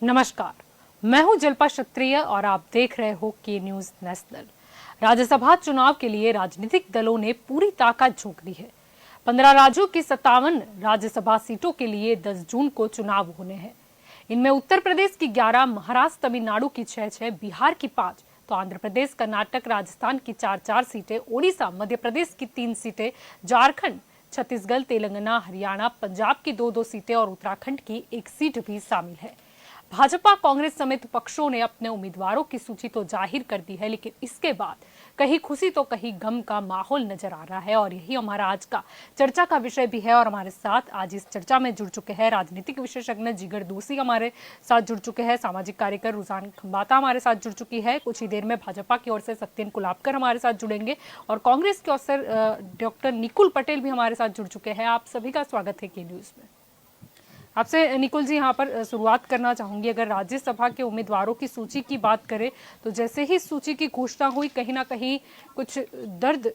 नमस्कार, मैं हूं जल्पा क्षत्रिय और आप देख रहे हो के न्यूज नेशनल। राज्यसभा चुनाव के लिए राजनीतिक दलों ने पूरी ताकत झोंक दी है। 15 राज्यों की 57 राज्यसभा सीटों के लिए 10 जून को चुनाव होने हैं। इनमें उत्तर प्रदेश की 11, महाराष्ट्र तमिलनाडु की 6, बिहार की 5, तो आंध्र प्रदेश, कर्नाटक, राजस्थान की 4 सीटें, ओडिशा, मध्य प्रदेश की 3 सीटें, झारखंड, छत्तीसगढ़, तेलंगाना, हरियाणा, पंजाब की 2 सीटें और उत्तराखंड की 1 सीट भी शामिल है। भाजपा, कांग्रेस समेत पक्षों ने अपने उम्मीदवारों की सूची तो जाहिर कर दी है, लेकिन इसके बाद कहीं खुशी तो कहीं गम का माहौल नजर आ रहा है और यही हमारा आज का चर्चा का विषय भी है। और हमारे साथ आज इस चर्चा में जुड़ चुके हैं राजनीतिक विशेषज्ञ जिगर दोषी हमारे साथ जुड़ चुके हैं, सामाजिक कार्यकर रुझान खंबाता हमारे साथ जुड़ चुकी है, कुछ ही देर में भाजपा की ओर से सत्येन कुलाबकर हमारे साथ जुड़ेंगे और कांग्रेस की ओर से डॉक्टर निकुल पटेल भी हमारे साथ जुड़ चुके हैं। आप सभी का स्वागत है के न्यूज में। आपसे निकुल जी यहाँ पर शुरुआत करना चाहूंगी। अगर राज्यसभा के उम्मीदवारों की सूची की बात करें तो जैसे ही सूची की घोषणा हुई, कहीं ना कहीं कुछ दर्द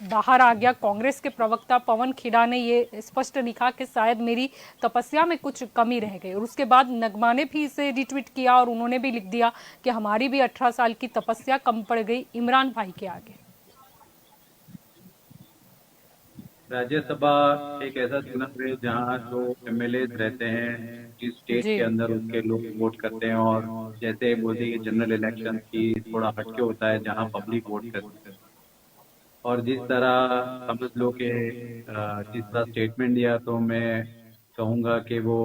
बाहर आ गया। कांग्रेस के प्रवक्ता पवन खेड़ा ने ये स्पष्ट लिखा कि शायद मेरी तपस्या में कुछ कमी रह गई, और उसके बाद नगमा ने भी इसे रिट्वीट किया और उन्होंने भी लिख दिया कि हमारी भी 18 साल की तपस्या कम पड़ गई इमरान भाई के आगे। राज्यसभा एक ऐसा चुनाव है जहाँ जो एमएलए रहते हैं जिस स्टेट जी के अंदर उसके लोग वोट करते हैं। और जैसे बोलते हैं कि जनरल इलेक्शन की थोड़ा हटके होता है जहाँ पब्लिक वोट करती है। और जिस तरह समझ लो कि जिस तरह स्टेटमेंट दिया, तो मैं कहूँगा कि वो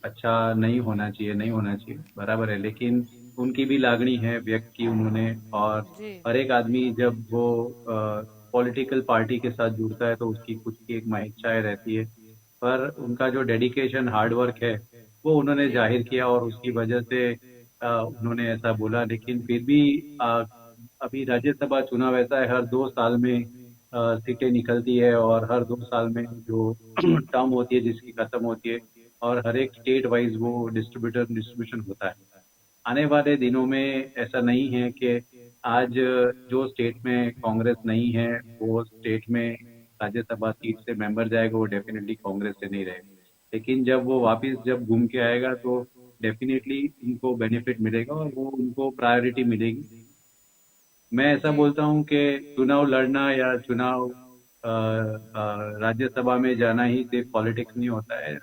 अच्छा नहीं होना चाहिए, नहीं होना चाहिए, बराबर है, लेकिन उनकी भी लागनी है व्यक्त की उन्होंने। और जी हर एक आदमी जब वो पॉलिटिकल पार्टी के साथ जुड़ता है तो उसकी खुद की एक इच्छाएं रहती है। पर उनका जो डेडिकेशन, हार्ड वर्क है, वो उन्होंने जी जाहिर किया और उसकी वजह से उन्होंने ऐसा बोला। लेकिन फिर भी अभी राज्यसभा चुनाव ऐसा है, हर 2 साल में सीटें निकलती है और हर 2 साल में जो टर्म होती है जिसकी खत्म होती है, और हर एक स्टेट वाइज वो डिस्ट्रीब्यूशन होता है। आने वाले दिनों में ऐसा नहीं है कि आज जो स्टेट में कांग्रेस नहीं है वो स्टेट में राज्यसभा सीट से मेंबर जाएगा, वो डेफिनेटली कांग्रेस से नहीं रहेगा। लेकिन जब वो वापस जब घूम के आएगा तो डेफिनेटली उनको बेनिफिट मिलेगा और वो उनको प्रायोरिटी मिलेगी। मैं ऐसा जी बोलता हूँ कि चुनाव लड़ना या चुनाव राज्यसभा में जाना ही सिर्फ पॉलिटिक्स नहीं होता है।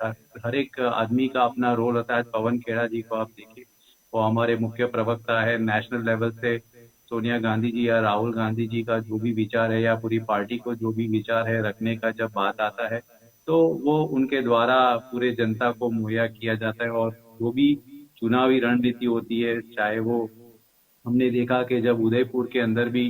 हर एक आदमी का अपना रोल होता है। पवन खेड़ा जी को आप देखिए, वो हमारे मुख्य प्रवक्ता है। नेशनल लेवल से सोनिया गांधी जी या राहुल गांधी जी का जो भी विचार है या पूरी पार्टी को जो भी विचार है रखने का जब बात आता है, तो वो उनके द्वारा पूरे जनता को मुहैया किया जाता है। और जो भी चुनावी रणनीति होती है, चाहे वो हमने देखा कि जब उदयपुर के अंदर भी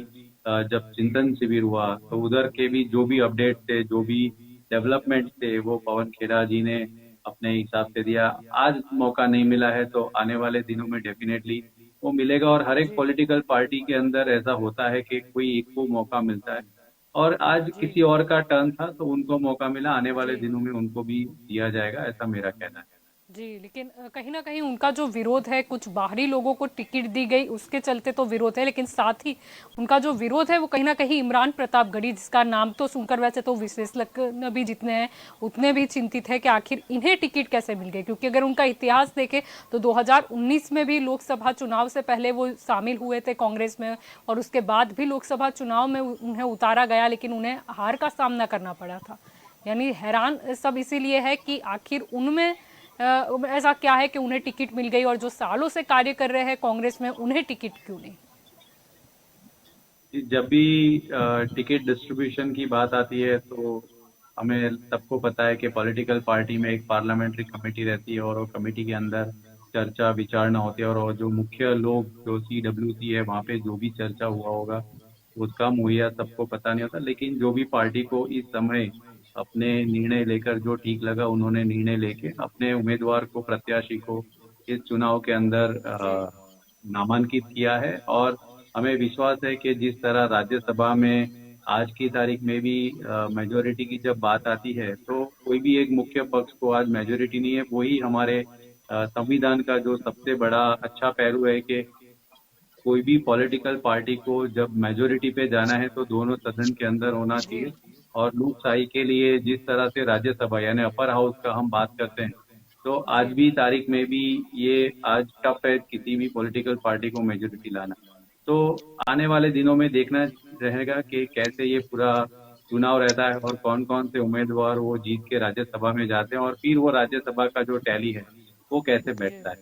जब चिंतन शिविर हुआ तो उधर के भी जो भी अपडेट थे, जो भी डेवलपमेंट थे, वो पवन खेड़ा जी ने अपने हिसाब से दिया। आज मौका नहीं मिला है तो आने वाले दिनों में डेफिनेटली वो मिलेगा। और हर एक जी पॉलिटिकल पार्टी के अंदर ऐसा होता है कि कोई एक को मौका मिलता है, और आज जी किसी और का टर्न था तो उनको मौका मिला। आने वाले जी दिनों में उनको भी दिया जाएगा, ऐसा मेरा कहना है। जी, लेकिन कहीं ना कहीं उनका जो विरोध है, कुछ बाहरी लोगों को टिकट दी गई उसके चलते तो विरोध है, लेकिन साथ ही उनका जो विरोध है वो कहीं ना कहीं इमरान प्रतापगढ़ी, जिसका नाम तो सुनकर वैसे तो विश्लेषक भी जितने हैं उतने भी चिंतित है कि आखिर इन्हें टिकट कैसे मिल गई। क्योंकि अगर उनका इतिहास देखें तो 2019 में भी लोकसभा चुनाव से पहले वो शामिल हुए थे कांग्रेस में, और उसके बाद भी लोकसभा चुनाव में उन्हें उतारा गया, लेकिन उन्हें हार का सामना करना पड़ा था। यानी हैरान सब इसीलिए है कि आखिर उनमें ऐसा क्या है कि उन्हें टिकट मिल गई, और जो सालों से कार्य कर रहे हैं कांग्रेस में उन्हें टिकट क्यों नहीं। जब भी टिकट डिस्ट्रीब्यूशन की बात आती है तो हमें सबको पता है कि पॉलिटिकल पार्टी में एक पार्लियामेंट्री कमेटी रहती है और वो कमेटी के अंदर चर्चा विचारणा होती है। और जो मुख्य लोग जो CWC है वहाँ पे जो भी चर्चा हुआ होगा उसका मुहैया सबको पता नहीं होता। लेकिन जो भी पार्टी को इस समय अपने निर्णय लेकर जो ठीक लगा, उन्होंने निर्णय लेके अपने उम्मीदवार को, प्रत्याशी को इस चुनाव के अंदर जी नामांकित किया है। और हमें विश्वास है कि जिस तरह राज्यसभा में आज की तारीख में भी मेजोरिटी की जब बात आती है तो कोई भी एक मुख्य पक्ष को आज मेजोरिटी नहीं है। वही हमारे संविधान का जो सबसे बड़ा अच्छा पहलू है कि कोई भी पॉलिटिकल पार्टी को जब मेजोरिटी पे जाना है तो दोनों सदन के अंदर होना जी चाहिए। और लोकशाही के लिए जिस तरह से राज्यसभा यानी अपर हाउस का हम बात करते हैं, तो आज भी तारीख में भी ये आज टफ है किसी भी पॉलिटिकल पार्टी को मेजोरिटी लाना। तो आने वाले दिनों में देखना रहेगा कि कैसे ये पूरा चुनाव रहता है और कौन कौन से उम्मीदवार वो जीत के राज्यसभा में जाते हैं और फिर वो राज्यसभा का जो टैली है वो कैसे जी बैठता है।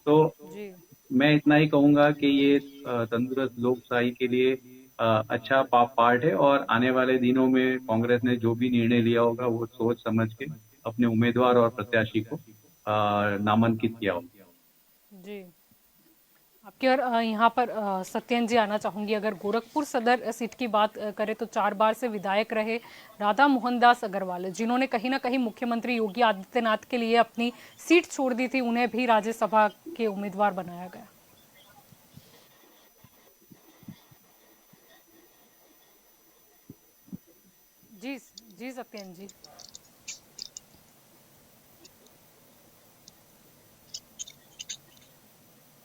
तो जी मैं इतना ही कहूंगा कि ये तंदुरुस्त लोकशाही के लिए अच्छा पार्ट है और आने वाले दिनों में कांग्रेस ने जो भी निर्णय लिया होगा वो सोच समझ के अपने उम्मीदवार और प्रत्याशी को नामांकित किया होगा। जी। आपके और यहाँ पर सत्येंद्र जी आना चाहूंगी। अगर गोरखपुर सदर सीट की बात करें तो 4 बार से विधायक रहे राधा मोहन दास अग्रवाल, जिन्होंने कहीं ना कहीं मुख्यमंत्री योगी आदित्यनाथ के लिए अपनी सीट छोड़ दी थी, उन्हें भी राज्यसभा के उम्मीदवार बनाया गया। जी जी सत्येंद्र जी।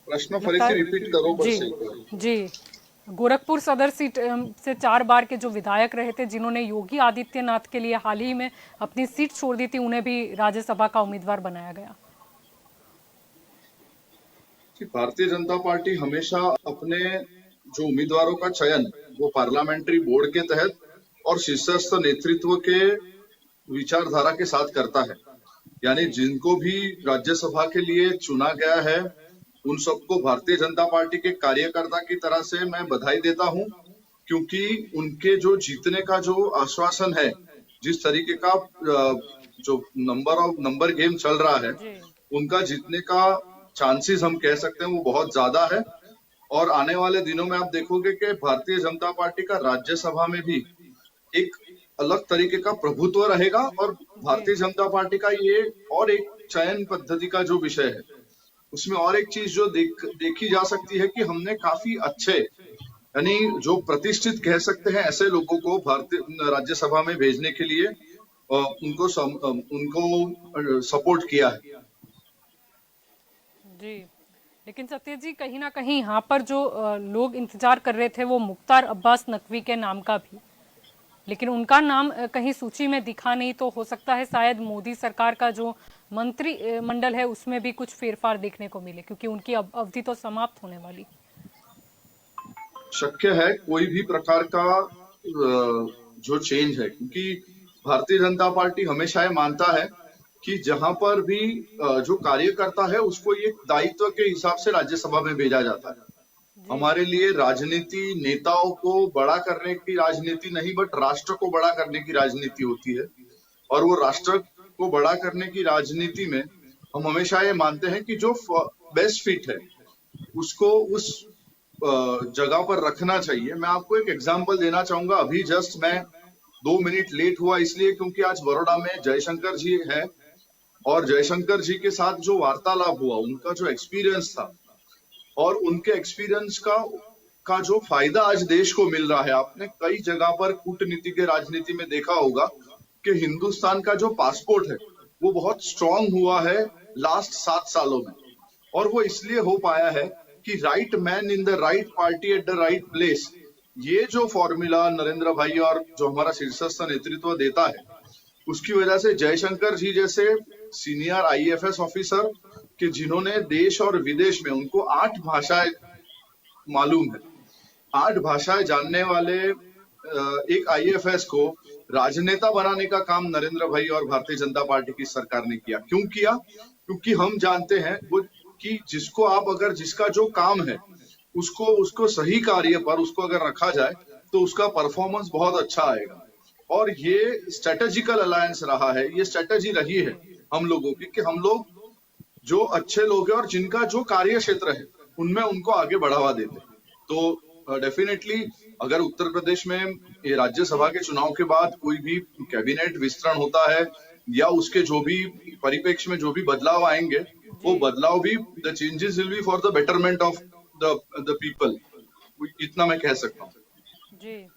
प्रश्न लगता फरीથી है रिपीट करो जी बस एक बार। जी। गोरखपुर सदर सीट से 4 बार के जो विधायक रहे थे, जिन्होंने योगी आदित्यनाथ के लिए हाल ही में अपनी सीट छोड़ दी थी, उन्हें भी राज्यसभा का उम्मीदवार बनाया गया। कि भारतीय जनता पार्टी हमेशा अपने जो उम्मीदवारों का चयन वो पार्लियामेंट्री बोर्ड के तहत और शीर्षस्थ नेतृत्व के विचारधारा के साथ करता है। यानी जी जिनको भी राज्यसभा के लिए चुना गया है उन सबको भारतीय जनता पार्टी के कार्यकर्ता की तरह से मैं बधाई देता हूं, क्योंकि उनके जो जीतने का जो आश्वासन है, जिस तरीके का जो नंबर गेम चल रहा है, जी उनका जीतने का चांसेस हम कह सकते हैं वो बहुत ज्यादा है। और आने वाले दिनों में आप देखोगे कि भारतीय जनता पार्टी का राज्यसभा में भी एक अलग तरीके का प्रभुत्व रहेगा। और जी भारतीय जनता पार्टी का ये और एक चयन पद्धति का जो विषय है, उसमें और एक चीज जो देखी जा सकती है कि हमने काफी अच्छे यानी जो प्रतिष्ठित कह सकते हैं ऐसे लोगों को भारतीय राज्यसभा में भेजने के लिए उनको सपोर्ट किया है। जी। लेकिन सत्य जी, कहीं ना कहीं यहाँ पर जो लोग इंतजार कर रहे थे वो मुख्तार अब्बास नकवी के नाम का भी, लेकिन उनका नाम कहीं सूची में दिखा नहीं। तो हो सकता है शायद मोदी सरकार का जो मंत्री मंडल है उसमें भी कुछ फेरफार देखने को मिले, क्योंकि उनकी अवधि तो समाप्त होने वाली। शक्य है कोई भी प्रकार का जो चेंज है, क्योंकि भारतीय जनता पार्टी हमेशा ये मानता है कि जहां पर भी जो कार्यकर्ता है उसको ये दायित्व के हिसाब से राज्यसभा में भेजा जाता है। जी हमारे लिए राजनीति नेताओं को बड़ा करने की राजनीति नहीं, बट राष्ट्र को बड़ा करने की राजनीति होती है। और वो राष्ट्र को बड़ा करने की राजनीति में हम हमेशा ये मानते हैं कि जो बेस्ट फिट है उसको उस जगह पर रखना चाहिए। मैं आपको एक एग्जांपल देना चाहूंगा। अभी जस्ट मैं 2 मिनट लेट हुआ इसलिए क्योंकि आज बड़ौदा में जयशंकर जी है, और जयशंकर जी के साथ जो वार्तालाप हुआ, उनका जो एक्सपीरियंस था और उनके एक्सपीरियंस का जो फायदा आज देश को मिल रहा है। आपने कई जगह पर कूटनीति के राजनीति में देखा होगा कि हिंदुस्तान का जो पासपोर्ट है वो बहुत स्ट्रांग हुआ है लास्ट 7 सालों में। और वो इसलिए हो पाया है कि right man in the right party at the right place, ये जो फॉर्मूला नरेंद्र भाई और जो हमारा शीर्षस्थ नेतृत्व देता है, उसकी वजह से जयशंकर जी जैसे सीनियर आईएफएस ऑफिसर कि जिन्होंने देश और विदेश में, उनको 8 भाषाएं मालूम है, 8 भाषाएं जानने वाले एक आईएफएस को राजनेता बनाने का काम नरेंद्र भाई और भारतीय जनता पार्टी की सरकार ने किया। क्यों किया? क्योंकि हम जानते हैं वो कि जिसको आप अगर जिसका जो काम है उसको सही कार्य पर उसको अगर रखा जाए तो उसका परफॉर्मेंस बहुत अच्छा आएगा। और ये स्ट्रेटेजिकल अलायंस रहा है, ये स्ट्रेटेजी रही है हम लोगों की कि हम लोग जो अच्छे लोग हैं और जिनका जो कार्य क्षेत्र है उनमें उनको आगे बढ़ावा देते हैं। तो डेफिनेटली अगर उत्तर प्रदेश में ये राज्यसभा के चुनाव के बाद कोई भी कैबिनेट विस्तरण होता है या उसके जो भी परिप्रेक्ष्य में जो भी बदलाव आएंगे, वो बदलाव भी the changes will be for the betterment of the people, इतना मैं कह सकता हूँ। जी।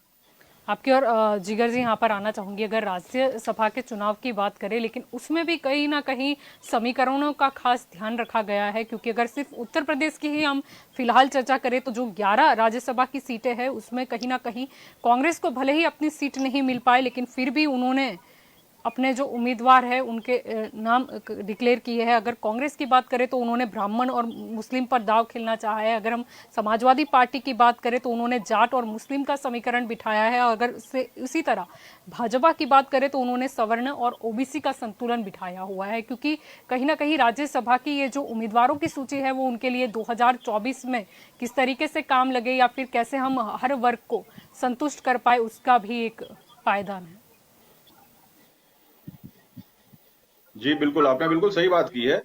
आपकी और जिगर जी यहाँ पर आना चाहूंगी। अगर राज्यसभा के चुनाव की बात करें, लेकिन उसमें भी कहीं ना कहीं समीकरणों का खास ध्यान रखा गया है, क्योंकि अगर सिर्फ उत्तर प्रदेश की ही हम फिलहाल चर्चा करें तो जो 11 राज्यसभा की सीटें हैं उसमें कहीं ना कहीं कांग्रेस को भले ही अपनी सीट नहीं मिल पाए, लेकिन फिर भी उन्होंने अपने जो उम्मीदवार है उनके नाम डिक्लेयर किए हैं। अगर कांग्रेस की बात करें तो उन्होंने ब्राह्मण और मुस्लिम पर दाव खेलना चाहा है। अगर हम समाजवादी पार्टी की बात करें तो उन्होंने जाट और मुस्लिम का समीकरण बिठाया है। अगर उसी तरह भाजपा की बात करें तो उन्होंने सवर्ण और ओबीसी का संतुलन बिठाया हुआ है, क्योंकि कहीं ना कहीं राज्यसभा की ये जो उम्मीदवारों की सूची है वो उनके लिए 2024 में किस तरीके से काम लगे या फिर कैसे हम हर वर्ग को संतुष्ट कर पाए उसका भी एक पायदान है। जी बिल्कुल, आपने बिल्कुल सही बात की है।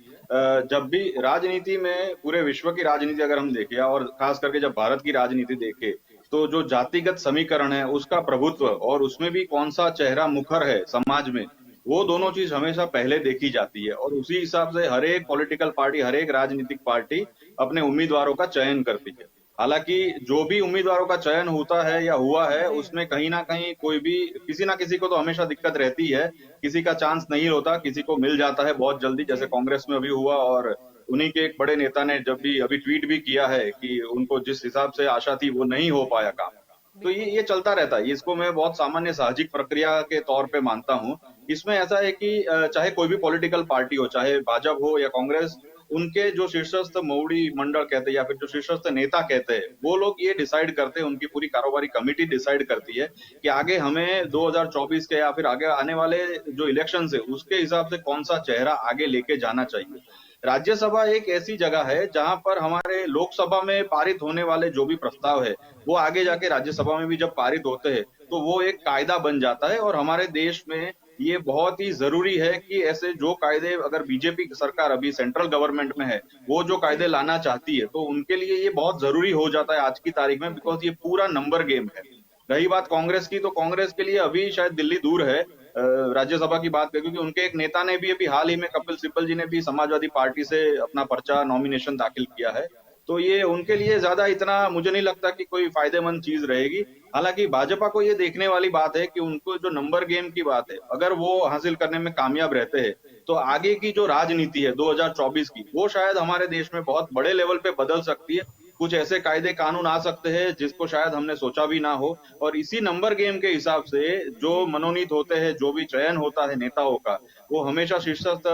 जब भी राजनीति में पूरे विश्व की राजनीति अगर हम देखें और खास करके जब भारत की राजनीति देखें, तो जो जातिगत समीकरण है उसका प्रभुत्व और उसमें भी कौन सा चेहरा मुखर है समाज में, वो दोनों चीज हमेशा पहले देखी जाती है और उसी हिसाब से हर एक पॉलिटिकल पार्टी, हर एक राजनीतिक पार्टी अपने उम्मीदवारों का चयन करती है। हालांकि जो भी उम्मीदवारों का चयन होता है या हुआ है उसमें कहीं ना कहीं कोई भी किसी ना किसी को तो हमेशा दिक्कत रहती है, किसी का चांस नहीं होता, किसी को मिल जाता है बहुत जल्दी, जैसे कांग्रेस में अभी हुआ और उन्हीं के एक बड़े नेता ने जब भी अभी ट्वीट भी किया है कि उनको जिस हिसाब से आशा थी वो नहीं हो पाया काम। तो ये चलता रहता है, इसको मैं बहुत सामान्य साहजिक प्रक्रिया के तौर पे मानता हूँ। इसमें ऐसा है कि चाहे कोई भी पॉलिटिकल पार्टी हो, चाहे भाजपा हो या कांग्रेस, उनके जो शीर्षस्थ मौड़ी मंडल कहते हैं या फिर जो शीर्षस्थ नेता कहते हैं, वो लोग ये डिसाइड करते हैं, उनकी पूरी कारोबारी कमेटी डिसाइड करती है कि आगे हमें 2024 के या फिर आगे आने वाले जो इलेक्शन है उसके हिसाब से कौन सा चेहरा आगे लेके जाना चाहिए। राज्यसभा एक ऐसी जगह है जहां पर हमारे लोकसभा में पारित होने वाले जो भी प्रस्ताव है वो आगे जाके राज्यसभा में भी जब पारित होते हैं तो वो एक कायदा बन जाता है और हमारे देश में ये बहुत ही जरूरी है कि ऐसे जो कायदे अगर बीजेपी सरकार अभी सेंट्रल गवर्नमेंट में है वो जो कायदे लाना चाहती है तो उनके लिए ये बहुत जरूरी हो जाता है आज की तारीख में, बिकॉज ये पूरा नंबर गेम है। रही बात कांग्रेस की, तो कांग्रेस के लिए अभी शायद दिल्ली दूर है राज्यसभा की बात करें, क्योंकि उनके एक नेता ने भी अभी हाल ही में, कपिल सिब्बल जी ने भी समाजवादी पार्टी से अपना पर्चा नॉमिनेशन दाखिल किया है। तो ये उनके लिए ज्यादा इतना मुझे नहीं लगता कि कोई फायदेमंद चीज रहेगी। हालांकि भाजपा को ये देखने वाली बात है कि उनको जो नंबर गेम की बात है अगर वो हासिल करने में कामयाब रहते हैं तो आगे की जो राजनीति है 2024 की वो शायद हमारे देश में बहुत बड़े लेवल पे बदल सकती है। कुछ ऐसे कायदे कानून आ सकते हैं जिसको शायद हमने सोचा भी ना हो और इसी नंबर गेम के हिसाब से जो मनोनीत होते हैं, जो भी चयन होता है नेताओं का, वो हमेशा शीर्षस्थ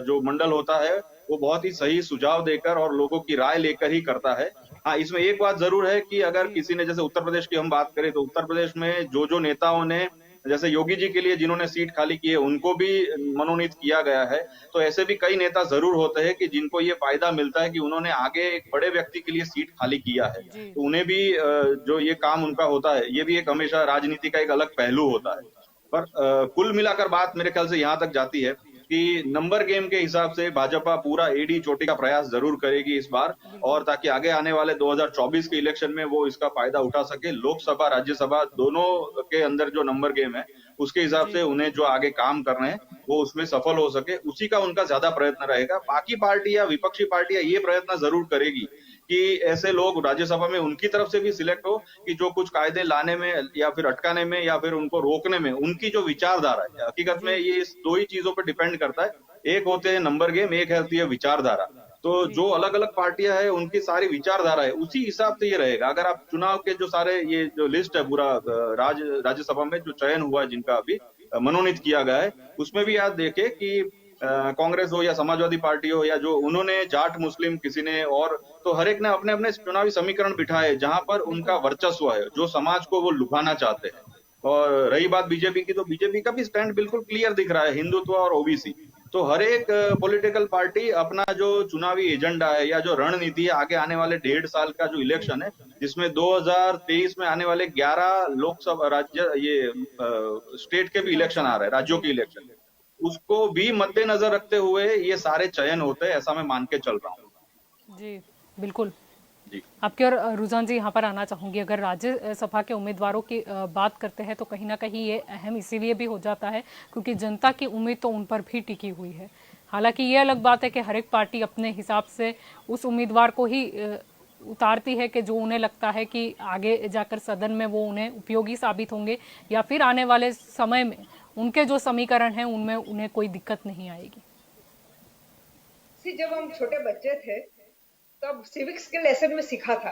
जो मंडल होता है वो बहुत ही सही सुझाव देकर और लोगों की राय लेकर ही करता है। हाँ, इसमें एक बात जरूर है कि अगर किसी ने, जैसे उत्तर प्रदेश की हम बात करें तो उत्तर प्रदेश में जो नेताओं ने, जैसे योगी जी के लिए जिन्होंने सीट खाली की है उनको भी मनोनीत किया गया है, तो ऐसे भी कई नेता जरूर होते हैं कि जिनको ये फायदा मिलता है कि उन्होंने आगे एक बड़े व्यक्ति के लिए सीट खाली किया है, तो उन्हें भी जो ये काम उनका होता है ये भी एक हमेशा राजनीति का एक अलग पहलू होता है। पर कुल मिलाकर बात मेरे ख्याल से यहाँ तक जाती है कि नंबर गेम के हिसाब से भाजपा पूरा एडी चोटी का प्रयास जरूर करेगी इस बार, और ताकि आगे आने वाले 2024 के इलेक्शन में वो इसका फायदा उठा सके। लोकसभा राज्यसभा दोनों के अंदर जो नंबर गेम है उसके हिसाब से उन्हें जो आगे काम करने हैं वो उसमें सफल हो सके, उसी का उनका ज्यादा प्रयत्न रहेगा। बाकी पार्टी या विपक्षी पार्टियां ये प्रयत्न जरूर करेगी कि ऐसे लोग राज्यसभा में उनकी तरफ से भी सिलेक्ट हो कि जो कुछ कायदे लाने में या फिर अटकाने में या फिर उनको रोकने में उनकी जो विचारधारा है, हकीकत में ये इस दो ही चीजों पर डिपेंड करता है, एक होते हैं नंबर गेम, एक होती है विचारधारा। तो जो अलग अलग पार्टियां हैं उनकी सारी विचारधारा है उसी हिसाब से ये रहेगा। अगर आप चुनाव के जो सारे ये जो लिस्ट है पूरा राज्यसभा में जो चयन हुआ है जिनका अभी मनोनीत किया गया है उसमें भी आप देखें कि कांग्रेस हो या समाजवादी पार्टी हो या जो उन्होंने जाट मुस्लिम किसी ने, और तो हर एक ने अपने अपने चुनावी समीकरण बिठाए जहां पर उनका वर्चस्व है, जो समाज को वो लुभाना चाहते हैं। और रही बात बीजेपी की, तो बीजेपी का भी स्टैंड बिल्कुल क्लियर दिख रहा है, हिंदुत्व और ओबीसी। तो हर एक पॉलिटिकल पार्टी अपना जो चुनावी एजेंडा है या जो रणनीति है आगे आने वाले 1.5 साल का जो इलेक्शन है जिसमें 2023 में आने वाले 11 लोकसभा राज्य ये स्टेट के भी इलेक्शन आ रहे हैं, राज्यों के इलेक्शन, उसको भी मद्देनजर रखते हुए ये सारे चयन होते हैं, ऐसा मैं मान के चल रहा हूँ। जी बिल्कुल जी। आपके और रुझान जी यहाँ पर आना चाहूंगी। अगर राज्यसभा के उम्मीदवारों की बात करते हैं तो कहीं ना कहीं ये अहम इसीलिए भी हो जाता है क्योंकि जनता की उम्मीद तो उन पर भी टिकी हुई है। हालांकि ये अलग बात है कि हर एक पार्टी अपने हिसाब से उस उम्मीदवार को ही उतारती है कि जो उन्हें लगता है कि आगे जाकर सदन में वो उन्हें उपयोगी साबित होंगे या फिर आने वाले समय में उनके जो समीकरण हैं उनमें उन्हें कोई दिक्कत नहीं आएगी। जब हम छोटे बच्चे थे तब सिविक्स के लेसन में सीखा था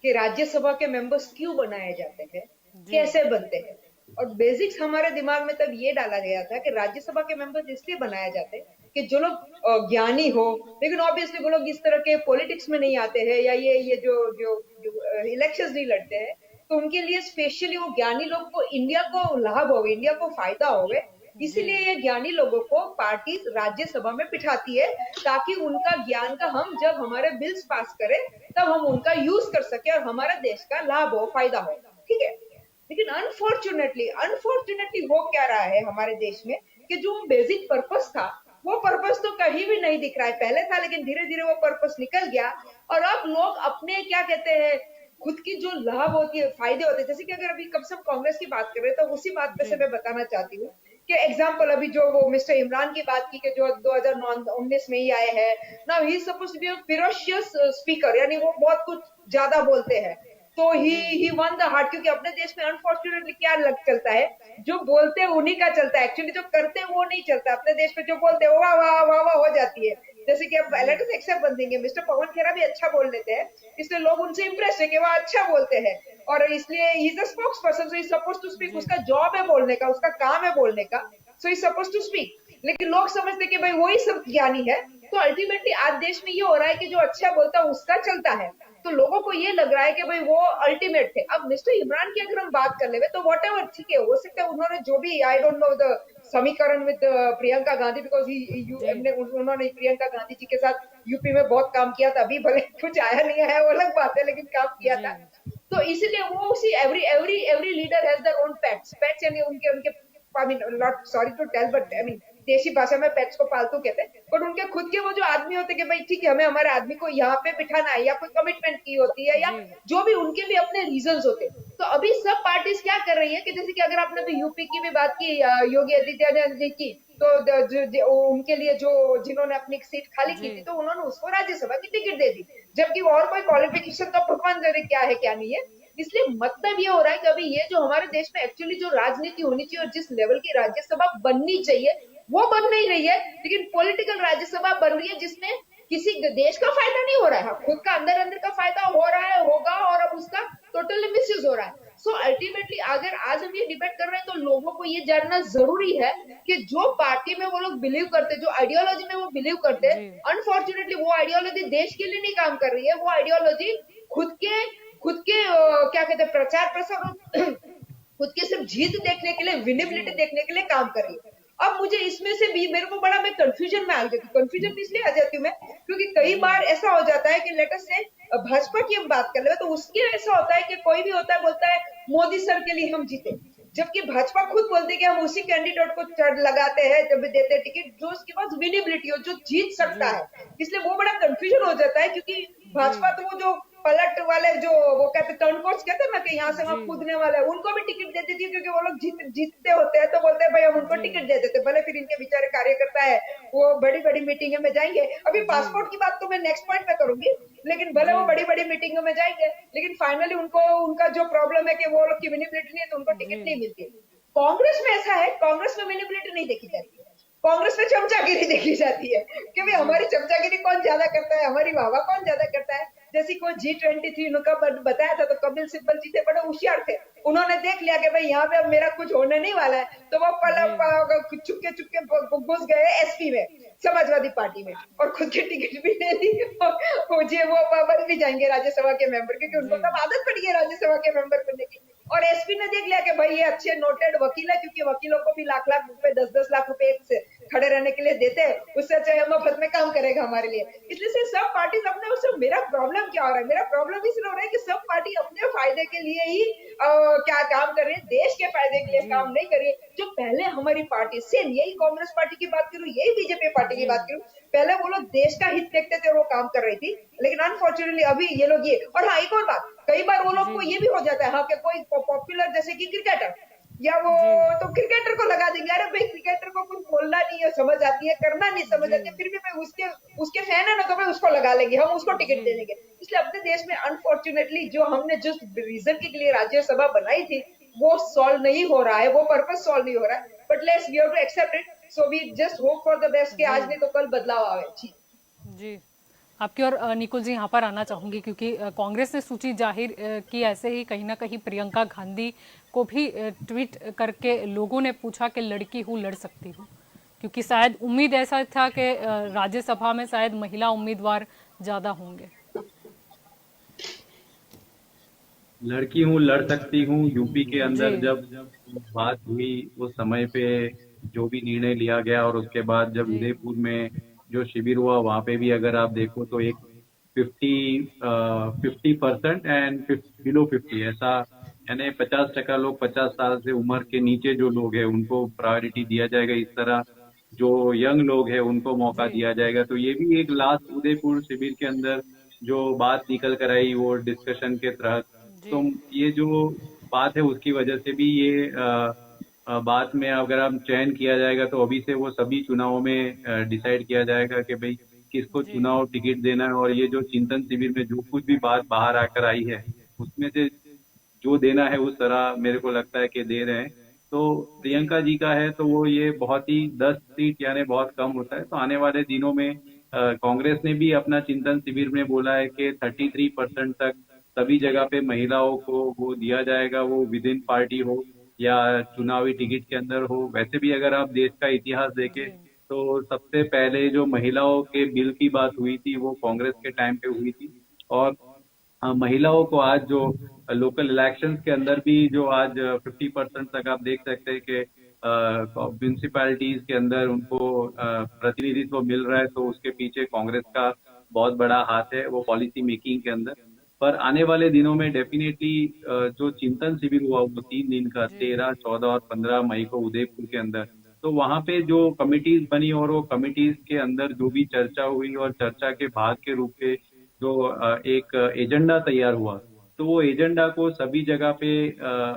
कि राज्यसभा के मेंबर्स क्यों बनाए जाते हैं, कैसे बनते हैं। और बेसिक्स हमारे दिमाग में तब ये डाला गया था कि राज्यसभा के मेंबर्स इसलिए बनाए जाते कि जो लोग ज्ञानी हो, लेकिन ऑब्वियसली वो लोग इस तरह के पॉलिटिक्स में नहीं आते हैं या ये जो जो जो इलेक्शंस नहीं लड़ते हैं, तो उनके लिए स्पेशली वो ज्ञानी लोग को इंडिया को लाभ होवे, इंडिया को फायदा होवे, इसीलिए ये ज्ञानी लोगों को पार्टी राज्यसभा में बिठाती है ताकि उनका ज्ञान का हम जब हमारे बिल्स पास करें तब हम उनका यूज कर सके और हमारा देश का लाभ हो, फायदा हो। ठीक है, लेकिन अनफॉर्चुनेटली हो क्या रहा है हमारे देश में कि जो बेसिक पर्पस था वो पर्पस तो कहीं भी नहीं दिख रहा है। पहले था लेकिन धीरे धीरे वो पर्पस निकल गया और अब लोग अपने क्या कहते हैं खुद की जो लाभ होती है, फायदे होते हैं, जैसे कि अगर अभी कब से हम कांग्रेस की बात कर रहे हैं तो उसी बात पे से मैं बताना चाहती हूँ कि एग्जाम्पल अभी जो वो मिस्टर इमरान की बात की कि जो 2019 में ही आए हैं, now he suppose to be a ferocious speaker, यानी वो बहुत कुछ ज्यादा बोलते हैं, तो ही वन द हार्ट, क्योंकि अपने देश में अनफॉर्चुनेटली क्या लग चलता है, जो बोलते हैं उन्हीं का चलता है, एक्चुअली जो करते हैं वो नहीं चलता। अपने देश में जो बोलते हैं वाह वाह वाह वाह हो जाती है, जैसे कि अब लेट अस एक्सेप्ट बन देंगे मिस्टर पवन खेरा भी अच्छा बोल लेते हैं, इसलिए लोग उनसे इंप्रेस है कि वह अच्छा बोलते हैं और इसलिए he is a spokesperson, so he suppose to speak, उसका जॉब है बोलने का, उसका काम है बोलने का, so he suppose to speak. लेकिन लोग समझते कि भाई वही सब ज्ञानी है, तो अल्टीमेटली आज देश में ये हो रहा है कि जो अच्छा बोलता है उसका चलता है, तो लोगों को ये लग रहा है कि भाई वो अल्टीमेट थे। अब मिस्टर इमरान की अगर हम बात कर ले तो वॉट एवर, ठीक है, हो सकता है उन्होंने जो भी, आई डोंट नो द समीकरण विद प्रियंका गांधी, बिकॉज उन्होंने प्रियंका गांधी जी के साथ यूपी में बहुत काम किया था, अभी भले कुछ आया नहीं आया वो अलग बात है, लेकिन काम किया था, तो इसीलिए वो उसी every leader has their own pets यानी उनके उनके I mean not sorry to tell but I mean देशी भाषा में पेट्स को पालतू कहते हैं, बट उनके खुद के वो जो आदमी होते हैं कि भाई ठीक है हमें हमारे आदमी को यहाँ पे बिठाना है, या कोई कमिटमेंट की होती है, या जो भी उनके भी अपने रीजंस होते हैं। तो अभी सब पार्टीज क्या कर रही है कि जैसे कि अगर आपने तो यूपी की भी बात की, योगी आदित्यनाथ जी की, तो उनके लिए जो जिन्होंने अपनी सीट खाली की थी तो उन्होंने उसको राज्यसभा की टिकट दे दी, जबकि और कोई क्वालिफिकेशन का भगवान जाने क्या है क्या नहीं है। इसलिए मतलब ये हो रहा है कि अभी ये जो हमारे देश में एक्चुअली जो राजनीति होनी चाहिए और जिस लेवल की राज्यसभा बननी चाहिए वो बन नहीं रही है, लेकिन पॉलिटिकल राज्यसभा बन रही है जिसमें किसी देश का फायदा नहीं हो रहा है, खुद का अंदर अंदर का फायदा हो रहा है, होगा, और अब उसका टोटली मिसयूज हो रहा है। सो अल्टीमेटली अगर आज हम ये डिबेट कर रहे हैं तो लोगों को ये जानना जरूरी है कि जो पार्टी में वो लोग बिलीव करते, जो आइडियोलॉजी में वो बिलीव करते, अनफॉर्चुनेटली वो आइडियोलॉजी देश के लिए नहीं काम कर रही है, वो आइडियोलॉजी खुद के क्या कहते हैं प्रचार प्रसार खुद की सिर्फ जीत देखने के लिए, विनेबिलिटी देखने के लिए काम कर रही है। अब मुझे इसमें से भी मेरे को बड़ा मैं कंफ्यूजन में आ जाती हूँ, कंफ्यूजन इसलिए आ जाती हूँ मैं क्योंकि कई बार ऐसा हो जाता है कि लेट अस से भाजपा की हम बात कर ले तो उसके ऐसा होता है कि कोई भी होता है बोलता है मोदी सर के लिए हम जीते, जबकि भाजपा खुद बोलती है कि हम उसी कैंडिडेट को चढ़ लगाते हैं जब देते हैं टिकट जो उसके पास विनेबिलिटी हो, जो जीत सकता है। इसलिए वो बड़ा कंफ्यूजन हो जाता है क्योंकि भाजपा तो वो जो पलट वाले जो वो कहते टर्न कोर्स कहते हैं ना कि यहाँ से वहां कूदने वाले उनको भी टिकट दे देती है क्योंकि वो लोग जीतते होते हैं, तो बोलते हैं भाई हम उनको टिकट दे देते, भले फिर इनके बेचारे कार्यकर्ता है वो बड़ी बड़ी मीटिंगों में जाएंगे। अभी पासपोर्ट की बात तो मैं नेक्स्ट पॉइंट पे करूंगी, लेकिन भले वो बड़ी बड़ी मीटिंगों में जाएंगे लेकिन फाइनली उनको उनका जो प्रॉब्लम है कि वो लोग की विनेबिलिटी नहीं है तो उनको टिकट नहीं मिलती। कांग्रेस में ऐसा है, कांग्रेस में विनेबिलिटी नहीं देखी जाती है, कांग्रेस में चमचागिरी देखी जाती है कि भाई हमारी चमचागिरी कौन ज्यादा करता है, हमारी वाहवा कौन ज्यादा करता है। जैसे कोई G23 उनका बताया था तो कपिल सिब्बल जी थे, बड़े होशियार थे, उन्होंने देख लिया कि भाई यहाँ पे अब मेरा कुछ होने नहीं वाला है, तो वो चुपके चुपके घुस गए एसपी में, समाजवादी पार्टी में, और खुद की टिकट भी ले ली, वो बन भी जाएंगे राज्यसभा के मेंबर क्योंकि उनको तब आदत पड़ी है राज्यसभा के मेंबर बनने की। और एसपी ने देख लिया कि भाई ये अच्छे नोटेड वकील है, क्योंकि वकीलों को भी लाख लाख रुपए 10-10 लाख रुपए से खड़े रहने के लिए देते हैं, उससे अच्छा मुफ्त में काम करेगा हमारे लिए। इसलिए से सब पार्टी अपने उससे, मेरा प्रॉब्लम क्या हो रहा है, मेरा प्रॉब्लम इसलिए हो रहा है कि सब पार्टी अपने फायदे के लिए ही क्या काम कर रही है, देश के फायदे के लिए काम नहीं कर रही है। जो पहले हमारी पार्टी सेम, यही कांग्रेस पार्टी की बात करूं, यही बीजेपी पार्टी की बात करूं, पहले वो लोग देश का हित देखते थे और वो काम कर रही थी, लेकिन अनफॉर्चुनेटली अभी ये लोग ये, और हाँ एक और बात, कई बार वो लोग को ये भी हो जाता है हाँ कि कोई पॉपुलर जैसे कि क्रिकेटर या वो तो क्रिकेटर को लगा देंगे, अरे भाई क्रिकेटर को कुछ बोलना नहीं है, समझ आती है, करना नहीं समझ आती है, फिर भी मैं उसके फैन है ना तो मैं उसको लगा लेंगे, हम उसको टिकट दे देंगे। इसलिए अपने देश में अनफॉर्चुनेटली जो हमने जिस रीजन के लिए राज्यसभा बनाई थी वो सॉल्व नहीं हो रहा है, वो पर्पस सॉल्व नहीं हो रहा है, but let's we have to accept it, so we just hope for the best कि आज नहीं तो कल बदलाव आवे। जी जी आपकी और निकुल जी यहाँ पर आना चाहूंगी, क्योंकि कांग्रेस ने सूची जाहिर की, ऐसे ही कहीं ना कहीं प्रियंका गांधी को भी ट्वीट करके लोगों ने पूछा कि लड़की हूँ, लड़ सकती हूँ, क्योंकि शायद उम्मीद ऐसा था कि राज्यसभा में शायद महिला उम्मीदवार ज्यादा होंगे। लड़की हूँ, लड़ सकती हूँ। यूपी के अंदर जी जब बात हुई उस समय पे जो भी निर्णय लिया गया, और उसके बाद जब जी उदयपुर में जो शिविर हुआ वहां पे भी अगर आप देखो तो एक 50% एंड बिलो 50 ऐसा, यानी 50% लोग 50 साल से उम्र के नीचे जो लोग हैं उनको प्रायोरिटी दिया जाएगा, इस तरह जो यंग लोग हैं उनको मौका जी दिया जाएगा। तो ये भी एक लास्ट उदयपुर शिविर के अंदर जो बात निकल कर आई वो डिस्कशन के तहत, जी तो ये जो बात है उसकी वजह से भी ये बात में अगर हम चयन किया जाएगा तो अभी से वो सभी चुनावों में डिसाइड किया जाएगा कि भाई किसको जी चुनाव टिकट देना है। और ये जो चिंतन शिविर में जो कुछ भी बात बाहर आकर आई है उसमें से जो देना है उस तरह मेरे को लगता है कि दे रहे हैं। तो जी प्रियंका जी का है तो वो ये बहुत ही 10 सीट यानी बहुत कम होता है। तो आने वाले दिनों में कांग्रेस ने भी अपना चिंतन शिविर में बोला है कि 33% तक सभी जगह पे महिलाओं को वो दिया जाएगा, वो विद इन पार्टी हो या चुनावी टिकट के अंदर हो। वैसे भी अगर आप देश का इतिहास देखें जी तो सबसे पहले जो महिलाओं के बिल की बात हुई थी वो कांग्रेस के टाइम पे हुई थी। और महिलाओं को आज जो लोकल इलेक्शंस के अंदर भी जो आज 50% तक आप देख सकते हैं कि म्यूनिसिपैलिटीज के अंदर उनको प्रतिनिधित्व मिल रहा है, तो उसके पीछे कांग्रेस का बहुत बड़ा हाथ है वो पॉलिसी मेकिंग के अंदर। पर आने वाले दिनों में डेफिनेटली जो चिंतन शिविर हुआ वो 3 दिन का, जी 13, 14 और 15 मई को उदयपुर के अंदर, तो वहां पे जो कमिटीज बनी और वो कमिटीज के अंदर जो भी चर्चा हुई और चर्चा के भाग के रूप में जो एक एजेंडा तैयार हुआ, तो वो एजेंडा को सभी जगह पे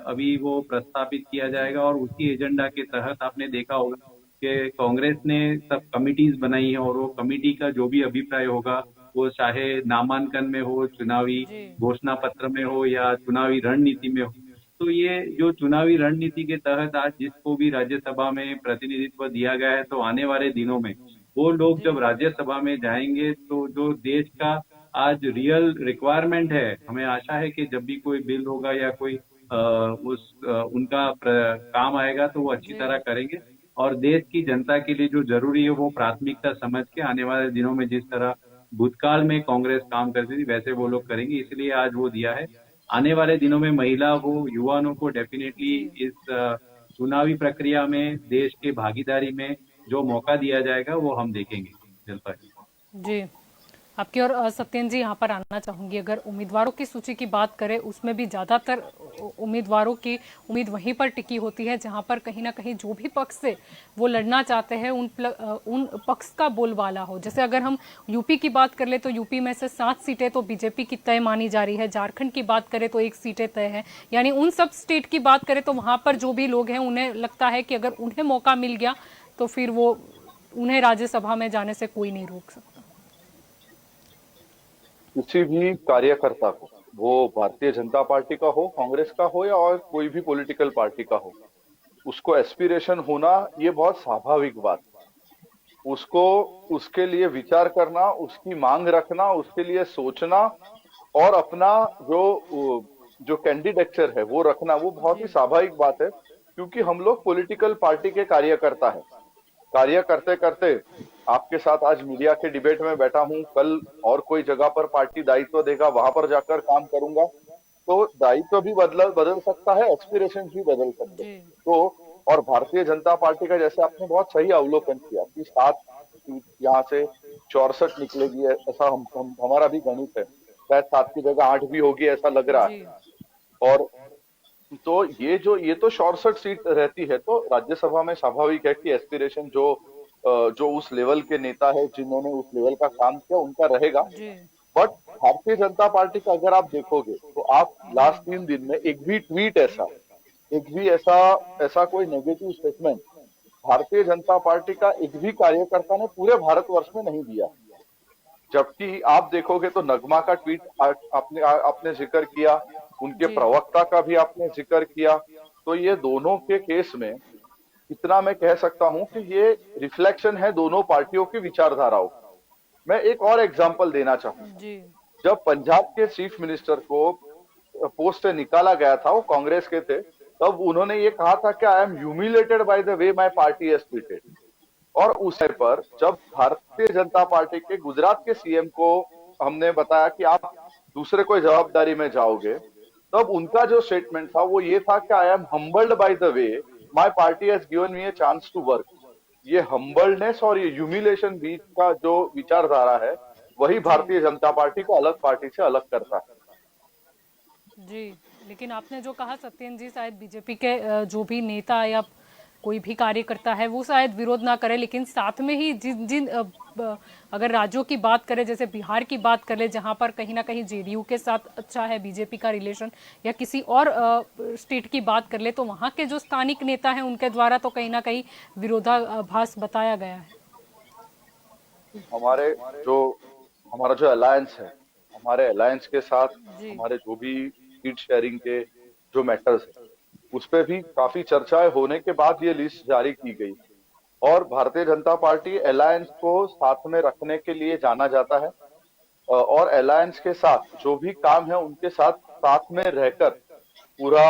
अभी वो प्रस्तावित किया जी जाएगा। और उसी एजेंडा के तहत आपने देखा होगा कि कांग्रेस ने सब कमिटीज बनाई है और वो कमिटी का जो भी अभिप्राय होगा वो चाहे नामांकन में हो, चुनावी जी घोषणा पत्र में हो या चुनावी रणनीति में हो। तो ये जो चुनावी रणनीति के तहत आज जिसको भी राज्यसभा में प्रतिनिधित्व दिया गया है, तो आने वाले दिनों में वो लोग जी जब राज्यसभा में जाएंगे तो जो देश का आज रियल रिक्वायरमेंट है, हमें आशा है कि जब भी कोई बिल होगा या कोई उनका काम आएगा तो वो अच्छी जी तरह करेंगे। और देश की जनता के लिए जो जरूरी है वो प्राथमिकता समझ के आने वाले दिनों में जिस तरह भूतकाल में कांग्रेस काम करती थी वैसे वो लोग करेंगे, इसलिए आज वो दिया है। आने वाले दिनों में महिला को, युवाओं को डेफिनेटली जी इस चुनावी प्रक्रिया में देश के भागीदारी में जो मौका दिया जाएगा वो हम देखेंगे। जलपा जी। जी आपकी और सत्येंद्र जी यहाँ पर आना चाहूंगी। अगर उम्मीदवारों की सूची की बात करें उसमें भी ज्यादातर उम्मीदवारों की उम्मीद वहीं पर टिकी होती है जहां पर कहीं ना कहीं जो भी पक्ष से वो लड़ना चाहते हैं उन पक्ष का बोलबाला हो। जैसे अगर हम यूपी की बात कर ले तो यूपी में से 7 सीटें तो बीजेपी की तय मानी जा रही है। झारखंड की बात करें तो 1 सीटें तय है। यानी उन सब स्टेट की बात करें तो वहां पर जो भी लोग हैं उन्हें लगता है कि अगर उन्हें मौका मिल गया तो फिर वो उन्हें राज्यसभा में जाने से कोई नहीं रोक सकता। किसी भी कार्यकर्ता को, वो भारतीय जनता पार्टी का हो, कांग्रेस का हो या और कोई भी पॉलिटिकल पार्टी का हो, उसको एस्पिरेशन होना ये बहुत स्वाभाविक बात है। उसको उसके लिए विचार करना, उसकी मांग रखना, उसके लिए सोचना और अपना जो कैंडिडेचर है वो रखना, वो बहुत ही जी स्वाभाविक बात है। क्योंकि हम लोग पॉलिटिकल पार्टी के कार्यकर्ता हैं। कार्य करते करते आपके साथ आज मीडिया के डिबेट में बैठा हूं, कल और कोई जगह पर पार्टी दायित्व देगा, वहां पर जाकर काम करूंगा, तो दायित्व भी बदल सकता है, एस्पिरेशन भी बदल सकते हैं। जी तो और भारतीय जनता पार्टी का जैसे आपने बहुत सही अवलोकन किया कि 7 सीट यहाँ से 64 निकलेगी, ऐसा हमारा भी गणित है। शायद 7 की जगह 8 भी होगी ऐसा लग रहा जी है। और तो ये तो 64 सीट रहती है, तो राज्यसभा में स्वाभाविक है कि एस्पिरेशन जो उस लेवल के नेता है, जिन्होंने उस लेवल का काम किया, उनका रहेगा। जी बट भारतीय जनता पार्टी का अगर आप देखोगे तो आप जी लास्ट 3 दिन में एक भी ऐसा ऐसा कोई negative statement Bharatiya Janata party का एक भी कार्यकर्ता ने पूरे भारतवर्ष में नहीं दिया। जबकि आप देखोगे तो नगमा का ट्वीट आपने जिक्र किया, उनके जी प्रवक्ता का भी आपने जिक्र किया। तो ये दोनों के केस में इतना मैं कह सकता हूं कि ये रिफ्लेक्शन है दोनों पार्टियों की विचारधाराओं। मैं एक और एग्जांपल देना चाहूंगा। जी जब पंजाब के चीफ मिनिस्टर को पोस्ट से निकाला गया था, वो कांग्रेस के थे, तब उन्होंने ये कहा था कि I M humiliated bye the way my party has treated. और उस समय पर जब भारतीय जनता पार्टी के गुजरात के सीएम को हमने बताया कि आप दूसरे कोई जवाबदारी में जाओगे, तब उनका जो स्टेटमेंट था वो ये था कि I am humbled by the way my party has given me a chance to work. ये हम्बल्डनेस और ये ह्यूमिलेशन बीच का जो विचारधारा है, वही भारतीय जनता पार्टी को अलग पार्टी से अलग करता है। जी, लेकिन आपने जो कहा सत्येंद्र जी, शायद बीजेपी के जो भी नेता या कोई भी कार्यकर्ता है वो शायद विरोध ना करे, लेकिन साथ में ही जिन जिन अगर राज्यों की बात करें, जैसे बिहार की बात करें जहां पर कहीं ना कहीं जेडीयू के साथ अच्छा है बीजेपी का रिलेशन, या किसी और स्टेट की बात कर ले तो वहां के जो स्थानिक नेता हैं उनके द्वारा तो कहीं ना कहीं विरोधाभास बताया गया है। हमारे जो हमारा जो अलायंस है, हमारे अलायंस के साथ जी हमारे जो भी सीट शेयरिंग के जो मैटर्स है, उस पे भी काफी चर्चाएं होने के बाद ये लिस्ट जारी की गई। और भारतीय जनता पार्टी अलायंस को साथ में रखने के लिए जाना जाता है, और अलायंस के साथ जो भी काम है उनके साथ साथ में रहकर पूरा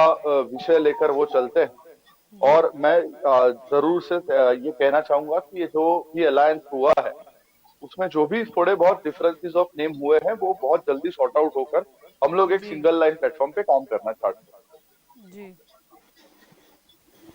विषय लेकर वो चलते हैं। और मैं जरूर से ये कहना चाहूंगा कि ये जो भी अलायंस हुआ है, उसमें जो भी थोड़े बहुत डिफरेंसेस ऑफ नेम हुए हैं, वो बहुत जल्दी सॉर्ट आउट होकर हम लोग एक जी सिंगल लाइन प्लेटफॉर्म पे काम करना चाहते हैं। जी,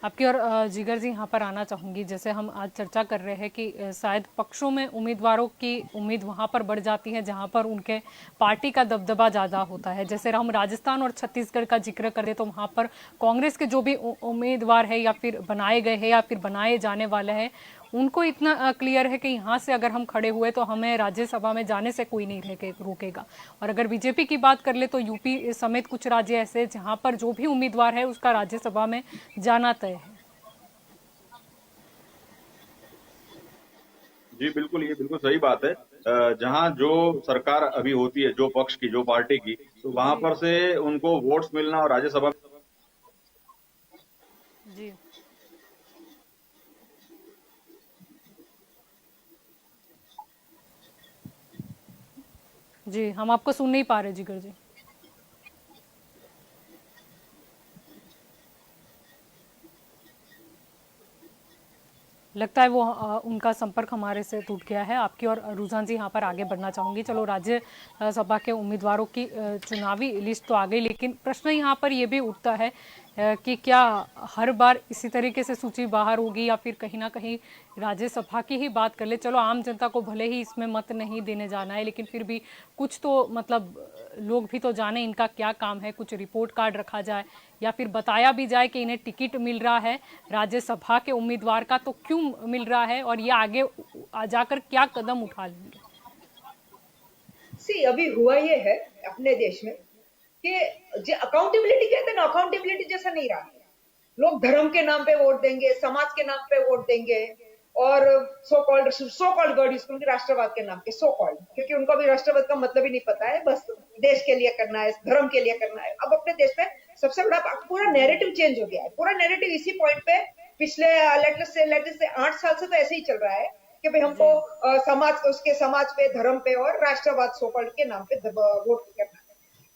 आपकी और जिगर जी यहाँ पर आना चाहूंगी। जैसे हम आज चर्चा कर रहे हैं कि शायद पक्षों में उम्मीदवारों की उम्मीद वहाँ पर बढ़ जाती है जहाँ पर उनके पार्टी का दबदबा ज़्यादा होता है। जैसे हम राजस्थान और छत्तीसगढ़ का जिक्र करें तो वहाँ पर कांग्रेस के जो भी उम्मीदवार है या फिर बनाए गए हैं या फिर बनाए जाने वाले हैं, उनको इतना क्लियर है कि यहाँ से अगर हम खड़े हुए तो हमें राज्यसभा में जाने से कोई नहीं रोकेगा। और अगर बीजेपी की बात कर ले तो यूपी समेत कुछ राज्य ऐसे जहाँ पर जो भी उम्मीदवार है उसका राज्यसभा में जाना तय है। जी बिल्कुल, ये बिल्कुल सही बात है। जहां जो सरकार अभी होती है, जो पक्ष की, जो पार्टी की, तो वहां पर से उनको वोट्स मिलना और राज्यसभा जी जी, हम आपको सुन नहीं पा रहे जिगर जी। लगता है वो उनका संपर्क हमारे से टूट गया है। आपकी और रुझान जी यहाँ पर आगे बढ़ना चाहूंगी। चलो, राज्य सभा के उम्मीदवारों की चुनावी लिस्ट तो आ गई, लेकिन प्रश्न यहाँ पर ये भी उठता है कि क्या हर बार इसी तरीके से सूची बाहर होगी या फिर कहीं ना कहीं राज्यसभा की ही बात कर ले। चलो, आम जनता को भले ही इसमें मत नहीं देने जाना है, लेकिन फिर भी कुछ तो मतलब लोग भी तो जाने इनका क्या काम है। कुछ रिपोर्ट कार्ड रखा जाए या फिर बताया भी जाए कि इन्हें टिकट मिल रहा है राज्यसभा के उम्मीदवार का, तो क्यों मिल रहा है और ये आगे जाकर क्या कदम उठा लेंगे। अभी हुआ ये है अपने देश में कि जो अकाउंटेबिलिटी कहते हैं ना, अकाउंटेबिलिटी जैसा नहीं रहा है। लोग धर्म के नाम पे वोट देंगे, समाज के नाम पे वोट देंगे, और सो कॉल्ड गॉड यूज करेंगे राष्ट्रवाद के नाम पे, सो कॉल्ड, क्योंकि उनको भी राष्ट्रवाद का मतलब ही नहीं पता है, बस देश के लिए करना है, धर्म के लिए करना है। अब अपने देश में सबसे बड़ा पूरा नैरेटिव चेंज हो गया है। पूरा नैरेटिव इसी पॉइंट पे पिछले लेटेस्ट से 8 साल से तो ऐसे ही चल रहा है कि भाई हमको समाज पे, धर्म पे और राष्ट्रवाद सो कॉल्ड के नाम पे वोट करना है।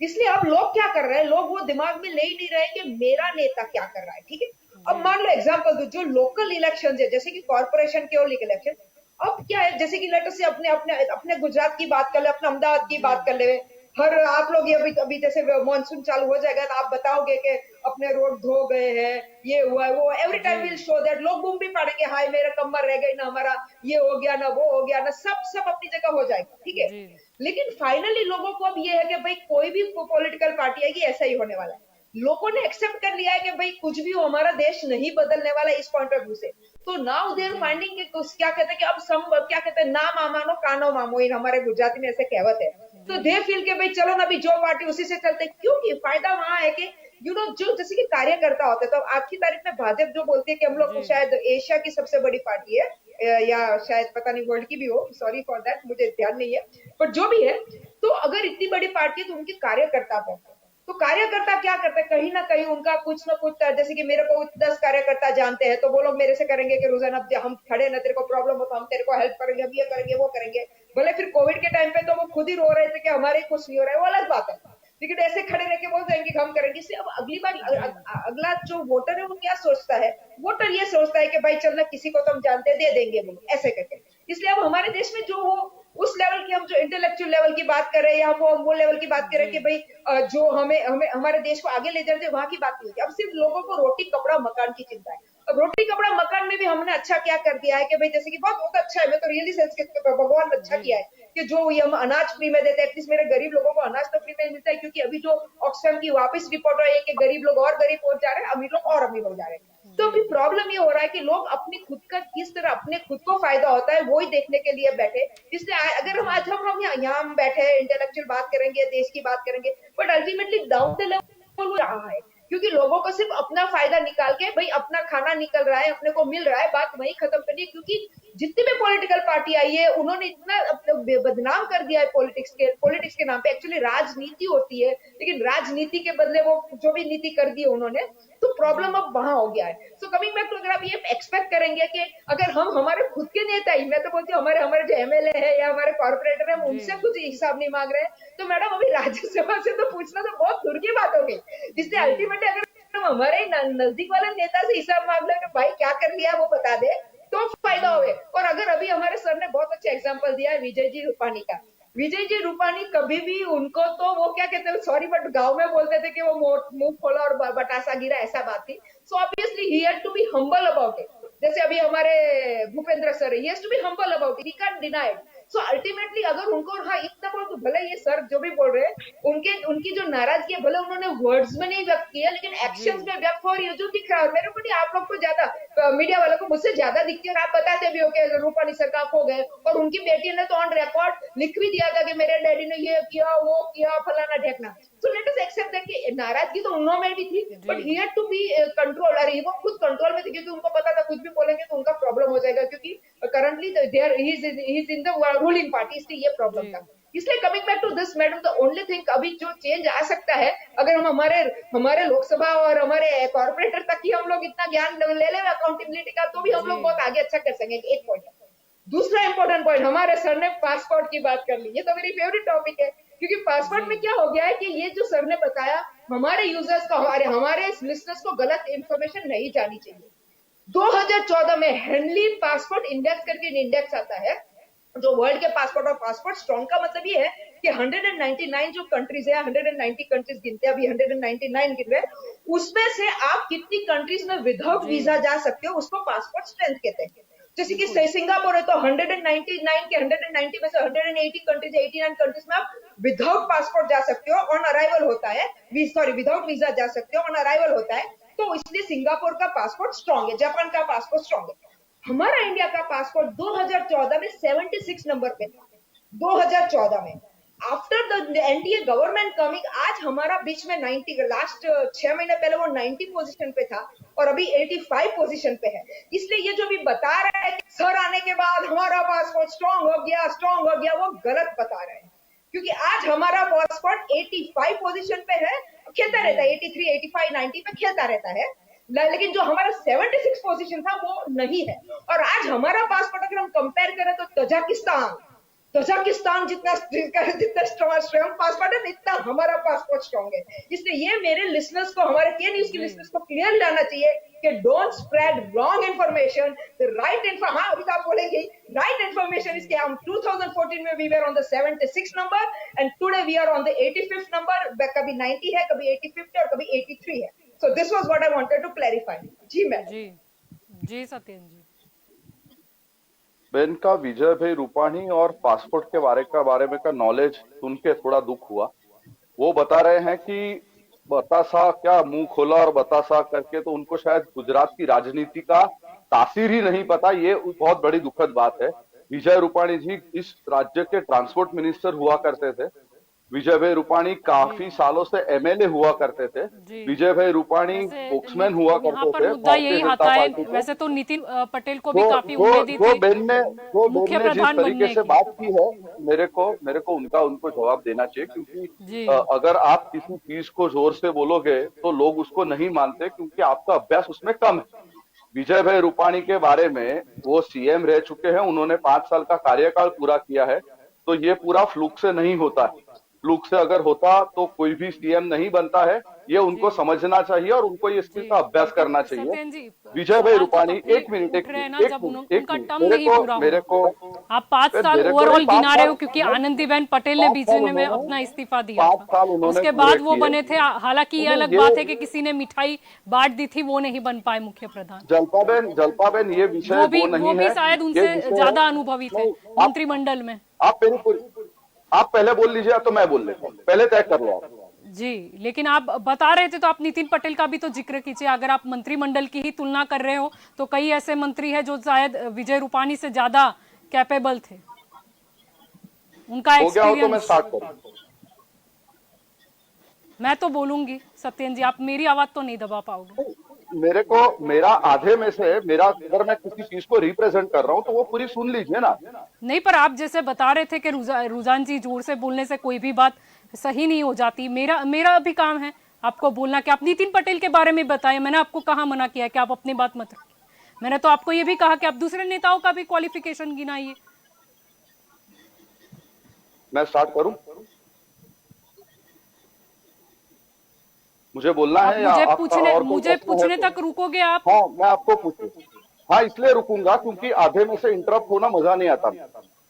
इसलिए अब लोग क्या कर रहे हैं, लोग वो दिमाग में ले ही नहीं रहे कि मेरा नेता क्या कर रहा है। ठीक है, अब मान लो एग्जांपल दो, जो लोकल इलेक्शन है जैसे कि कॉर्पोरेशन के और इलेक्शन, अब क्या है, जैसे कि लेटर से अपने अपने अपने गुजरात की बात कर ले, अपने अहमदाबाद की बात कर ले, हर आप लोग ये अभी जैसे मॉनसून चालू हो जाएगा तो आप बताओगे कि अपने रोड धो गए हैं, ये हुआ है, वो every time will show that, लोग बूम भी पड़ेंगे, हाय मेरा कमर रह गई ना, हमारा ये हो गया ना, वो हो गया ना, सब अपनी जगह हो जाएगा। ठीक है, लेकिन फाइनली लोगों को अब ये है कि भाई कोई भी पॉलिटिकल पार्टी आएगी ऐसा ही होने वाला है। लोगों ने एक्सेप्ट कर लिया है कि भाई कुछ भी हो, हमारा देश नहीं बदलने वाला इस पॉइंट ऑफ व्यू से। तो नाउ दे आर फाइंडिंग क्या कहते हैं कि अब क्या कहते हैं, ना मामानो कानो मामो, इन हमारे गुजराती में ऐसे कहावत है। तो दे फील के भाई चलो ना, अभी जो पार्टी उसी से चलते, क्योंकि फायदा वहां है कि जो जैसे कि कार्यकर्ता होते हैं, तो आज की तारीख में भाजपा जो बोलती है कि हम लोग शायद एशिया की सबसे बड़ी पार्टी है, या शायद पता नहीं वर्ल्ड की भी हो, सॉरी फॉर दैट, मुझे ध्यान नहीं है, पर जो भी है, तो अगर इतनी बड़ी पार्टी है तो उनके कार्यकर्ता बहुत है। तो कार्यकर्ता क्या करते हैं, कहीं ना कहीं उनका कुछ ना कुछ, जैसे कि मेरे को 10 कार्यकर्ता जानते हैं तो वो लोग मेरे से करेंगे कि रोजाना अब हम खड़े ना, तेरे को प्रॉब्लम हो तो हम तेरे को हेल्प करेंगे, अब ये करेंगे वो करेंगे। भले फिर कोविड के टाइम पे तो वो खुद ही रो रहे थे कि हमारे कुछ नहीं हो रहा है, वो अलग बात है, लेकिन ऐसे खड़े रह के बोल देंगे कि हम करेंगे। इससे अब अगली बार अगला जो वोटर है वो क्या सोचता है, वोटर ये सोचता है कि भाई चलना किसी को तो हम जानते दे देंगे वो ऐसे करके। इसलिए अब हमारे देश में जो हो उस लेवल की, हम जो इंटेलेक्चुअल लेवल की बात कर रहे हैं या वो लेवल की बात कर रहे हैं कि भाई जो हमें हमें हमारे देश को आगे ले जाते वहां की बात नहीं होती। अब सिर्फ लोगों को रोटी कपड़ा मकान की चिंता है। अब रोटी कपड़ा मकान में भी हमने अच्छा क्या कर दिया है कि भाई जैसे कि बहुत अच्छा है, मैं तो रियली सेंस के भगवान अच्छा किया है कि जो ये हम अनाज फ्री में देते हैं, एटलीस्ट मेरे गरीब लोगों को अनाज तो फ्री में मिलता है, क्योंकि अभी जो ऑक्सफैम की वापस रिपोर्ट आई है कि गरीब लोग और गरीब हो जा रहे हैं, अमीर लोग और अमीर हो जा रहे हैं। तो अभी प्रॉब्लम ये हो रहा है कि लोग अपनी खुद का किस तरह अपने खुद को फायदा होता है वो ही देखने के लिए बैठे। इसलिए अगर हम आज हम यहाँ बैठे इंटेलेक्चुअल बात करेंगे, देश की बात करेंगे, but ultimately down the level वो रहा है, क्योंकि लोगों को सिर्फ अपना फायदा निकाल के भाई अपना खाना निकल रहा है, अपने को मिल रहा है, बात वही खत्म करनी है। क्योंकि जितनी भी पॉलिटिकल पार्टी आई है उन्होंने इतना अपने बदनाम कर दिया है पॉलिटिक्स के नाम पे। एक्चुअली राजनीति होती है, लेकिन राजनीति के बदले वो जो भी नीति कर दी उन्होंने, तो प्रॉब्लम अब वहां हो गया है। सो कमिंग बैक टू, अगर आप ये एक्सपेक्ट करेंगे कि अगर हम हमारे खुद के नेता ही, मैं तो बोलती हूँ हमारे जो एमएलए है या हमारे कॉर्पोरेटर है, उनसे कुछ हिसाब नहीं मांग रहे, तो मैडम अभी राज्यसभा से तो पूछना तो बहुत दूर की बात हो गई। इसलिए अल्टीमेटली अगर हम हमारे नजदीक वाले नेता से हिसाब मांग ले कि भाई क्या कर लिया वो बता दे, तो फायदा होवे। और अगर अभी हमारे सर ने बहुत अच्छा एग्जांपल दिया है विजय जी रूपानी का। विजय जी रूपानी कभी भी उनको तो वो क्या कहते हैं, सॉरी बट गांव में बोलते थे कि वो मुंह खोला और बटासा गिरा, ऐसा बात थी। So obviously he had to be humble about it. जैसे अभी हमारे भूपेंद्र सर है, he has to be humble about it, he can't deny it. So ultimately अगर उनको हाँ इतना बोल तो भले ये सर जो भी बोल रहे हैं उनकी जो नाराजगी है, भले उन्होंने वर्ड्स में नहीं व्यक्त किया लेकिन एक्शंस में व्यक्त हो रही है, जो दिख रहा है। मेरे को नहीं, आप लोग को ज्यादा मीडिया वालों को मुझसे ज्यादा दिखती है और आप बताते भी हो कि रूपानी सरकार खो गए, और उनकी बेटी ने तो ऑन रिकॉर्ड लिख भी दिया था कि मेरे डैडी ने ये किया वो किया फलाना ढेकना। So let us accept that कि नाराजगी तो उन्होंने भी थी, but he had to be control. अरे वो खुद कंट्रोल में थे, क्योंकि उनको पता था कुछ भी बोलेंगे तो उनका प्रॉब्लम हो जाएगा, क्योंकि currently he is in the ruling party, इसलिए ये प्रॉब्लम था। इसलिए coming back to this madam, the only thing अभी जो चेंज आ सकता है, अगर हम हमारे लोकसभा और हमारे कॉर्पोरेटर तक ही हम लोग इतना ज्ञान ले लें अकाउंटेबिलिटी का, तो भी हम लोग बहुत आगे अच्छा कर सकेंगे। एक पॉइंट। दूसरा इंपॉर्टेंट पॉइंट, हमारे सर ने पासपोर्ट की बात कर ली, ये तो मेरी फेवरेट टॉपिक है, क्योंकि पासपोर्ट में क्या हो गया है कि ये जो सर ने बताया, हमारे यूजर्स को, हमारे लिस्टर्स को गलत इंफॉर्मेशन नहीं जानी चाहिए। 2014 में हेनली पासपोर्ट इंडेक्स करके इंडेक्स आता है, जो वर्ल्ड के पासपोर्ट, और पासपोर्ट स्ट्रॉन्ग का मतलब ये है कि 199 जो कंट्रीज है, 190 कंट्रीज गिनते हैं, अभी 199 गिन रहे हैं, उसमें से आप कितनी कंट्रीज में विदाउट वीजा जा सकते हो, उसको पासपोर्ट स्ट्रेंथ कहते हैं। जैसे कि सिंगापुर है तो 199 के 190 में से 180 कंट्रीज, 89 कंट्रीज में आप विदाउट पासपोर्ट जा सकते हो, ऑन अराइवल होता है, सॉरी विदाउट वीजा जा सकते हो, ऑन अराइवल होता है। तो इसलिए सिंगापुर का पासपोर्ट स्ट्रॉन्ग है, जापान का पासपोर्ट स्ट्रॉन्ग है। हमारा इंडिया का पासपोर्ट 2014 में 76 नंबर पे था, 2014 में। After the NDA government coming, आज हमारा बीच में 90, लास्ट 6 महीने पहले वो 90 पोजीशन पे था और अभी 85 पोजीशन पे है। इसलिए ये जो भी बता रहा है कि सर आने के बाद हमारा पासपोर्ट स्ट्रॉन्ग हो गया, वो गलत बता रहे हैं, क्योंकि आज हमारा पासपोर्ट 85 पोजीशन पे है, खेलता रहता है 83, 85, 90 पे खेलता रहता है, लेकिन जो हमारा 76 पोजीशन था वो नहीं है। और आज हमारा पासपोर्ट अगर हम कंपेयर करें तो तजाकिस्तान जितना स्ट्रॉन्ग पासपोर्ट है, इतना हमारा पासपोर्ट स्ट्रॉन्ग है। इसलिए ये मेरे लिसनर्स को, हमारे के न्यूज के लिसनर्स को क्लियर लाना चाहिए कि don't spread wrong information, the right information. हाँ अभी तो आप बोलेंगे राइट इन्फॉर्मेशन इसके, हम 2014 में we were on the 76 number and today we are on the 85th number, कभी 90 है, कभी 85 है और कभी 83 है। So this was what I wanted to clarify. जी मैडम। जी सत्येन जी। बेन का विजय भाई रूपाणी और पासपोर्ट के बारे में का नॉलेज सुन के थोड़ा दुख हुआ। वो बता रहे हैं कि बतासा क्या मुंह खोला और बतासा करके, तो उनको शायद गुजरात की राजनीति का तासीर ही नहीं पता। ये बहुत बड़ी दुखद बात है। विजय रूपाणी जी इस राज्य के ट्रांसपोर्ट मिनिस्टर हुआ करते थे, विजय भाई रूपाणी काफी सालों से एमएलए हुआ करते थे। जी। विजय भाई रूपाणी वैसे स्पोक्समैन हुआ यहाँ करते पर थे मुद्दा यही भारतीय आता जनता है, पार्टी के। वैसे तो नितिन पटेल को भी वो काफी वो उम्मीदें वो थी बहन ने मुख्य जिस प्रधान तरीके बनने से की। बात की है, मेरे को उनको जवाब देना चाहिए, क्योंकि जी। अगर आप किसी चीज को जोर से बोलोगे तो लोग उसको नहीं मानते, क्योंकि आपका अभ्यास उसमें कम है। विजय भाई रूपाणी के बारे में, वो सीएम रह चुके हैं, उन्होंने 5 साल का कार्यकाल पूरा किया है, तो ये पूरा फ्लूक से नहीं होता है। फ्लूक से अगर होता तो कोई भी सीएम नहीं बनता है, ये उनको जी। समझना चाहिए और उनको ये जी चीज का अभ्यास लेकिन करना चाहिए। सत्येंद्र जी, विजय भाई सवाल तो रूपाणी, तभी एक मिनट उठ रहे हैं ना जब उनका टर्म मेरे नहीं को पूरा मेरे हुआ। को आप 5 साल मेरे को ओवरऑल नहीं, 5 गिना रहे हो, साल क्योंकि आनंदीबेन पटेल ने 5 बीच साल में उन्होंने अपना इस्तीफा दिया 5 था, साल उन्होंने उसके पूरे बाद वो किए। बने थे। हालांकि ये अलग ये बात है कि किसी ने मिठाई बांट दी थी, वो नहीं बन पाए मुख्य प्रधान। जलपाबेन, ये विषय वो वो नहीं भी है, शायद ये उनसे विषय ज्यादा अनुभवी थे नहीं, मंत्रिमंडल में। आप पहले बोल लीजिए, तो मैं बोल लेता हूँ, पहले तय कर लो आप। जी, लेकिन आप बता रहे थे तो आप नितिन पटेल का भी तो जिक्र कीजिए। अगर आप मंत्रिमंडल की ही तुलना कर रहे हो तो कई ऐसे मंत्री हैं जो शायद विजय रूपाणी से ज्यादा कैपेबल थे। उनका हो गया हो तो मैं एक्सपीरियंस। स्टार्ट करूँ? मैं तो बोलूंगी सत्येंद्र जी, आप मेरी आवाज तो नहीं दबा पाओगे। मेरा आधे में से अगर मैं किसी चीज को रिप्रेजेंट कर रहा हूँ तो वो पूरी सुन लीजिए ना। नहीं, पर आप जैसे बता रहे थे कि रुझान जी, जोर से बोलने से कोई भी बात सही नहीं हो जाती। मेरा भी काम है आपको बोलना कि आप नितिन पटेल के बारे में बताएं। मैंने आपको कहाँ मना किया कि आप अपनी बात मत रखिए। मैंने तो आपको ये भी कहा कि आप दूसरे नेताओं का भी क्वालिफिकेशन गिनाइए। मैं स्टार्ट करूं? मुझे बोलना है या आपका और कोई मुझे प्रश्न पूछने है तो? तक रुकोगे आप? हाँ, मैं आपको पूछूं। हाँ, इसलिए रुकूंगा क्योंकि आधे में से इंटरप्ट होना मजा नहीं आता।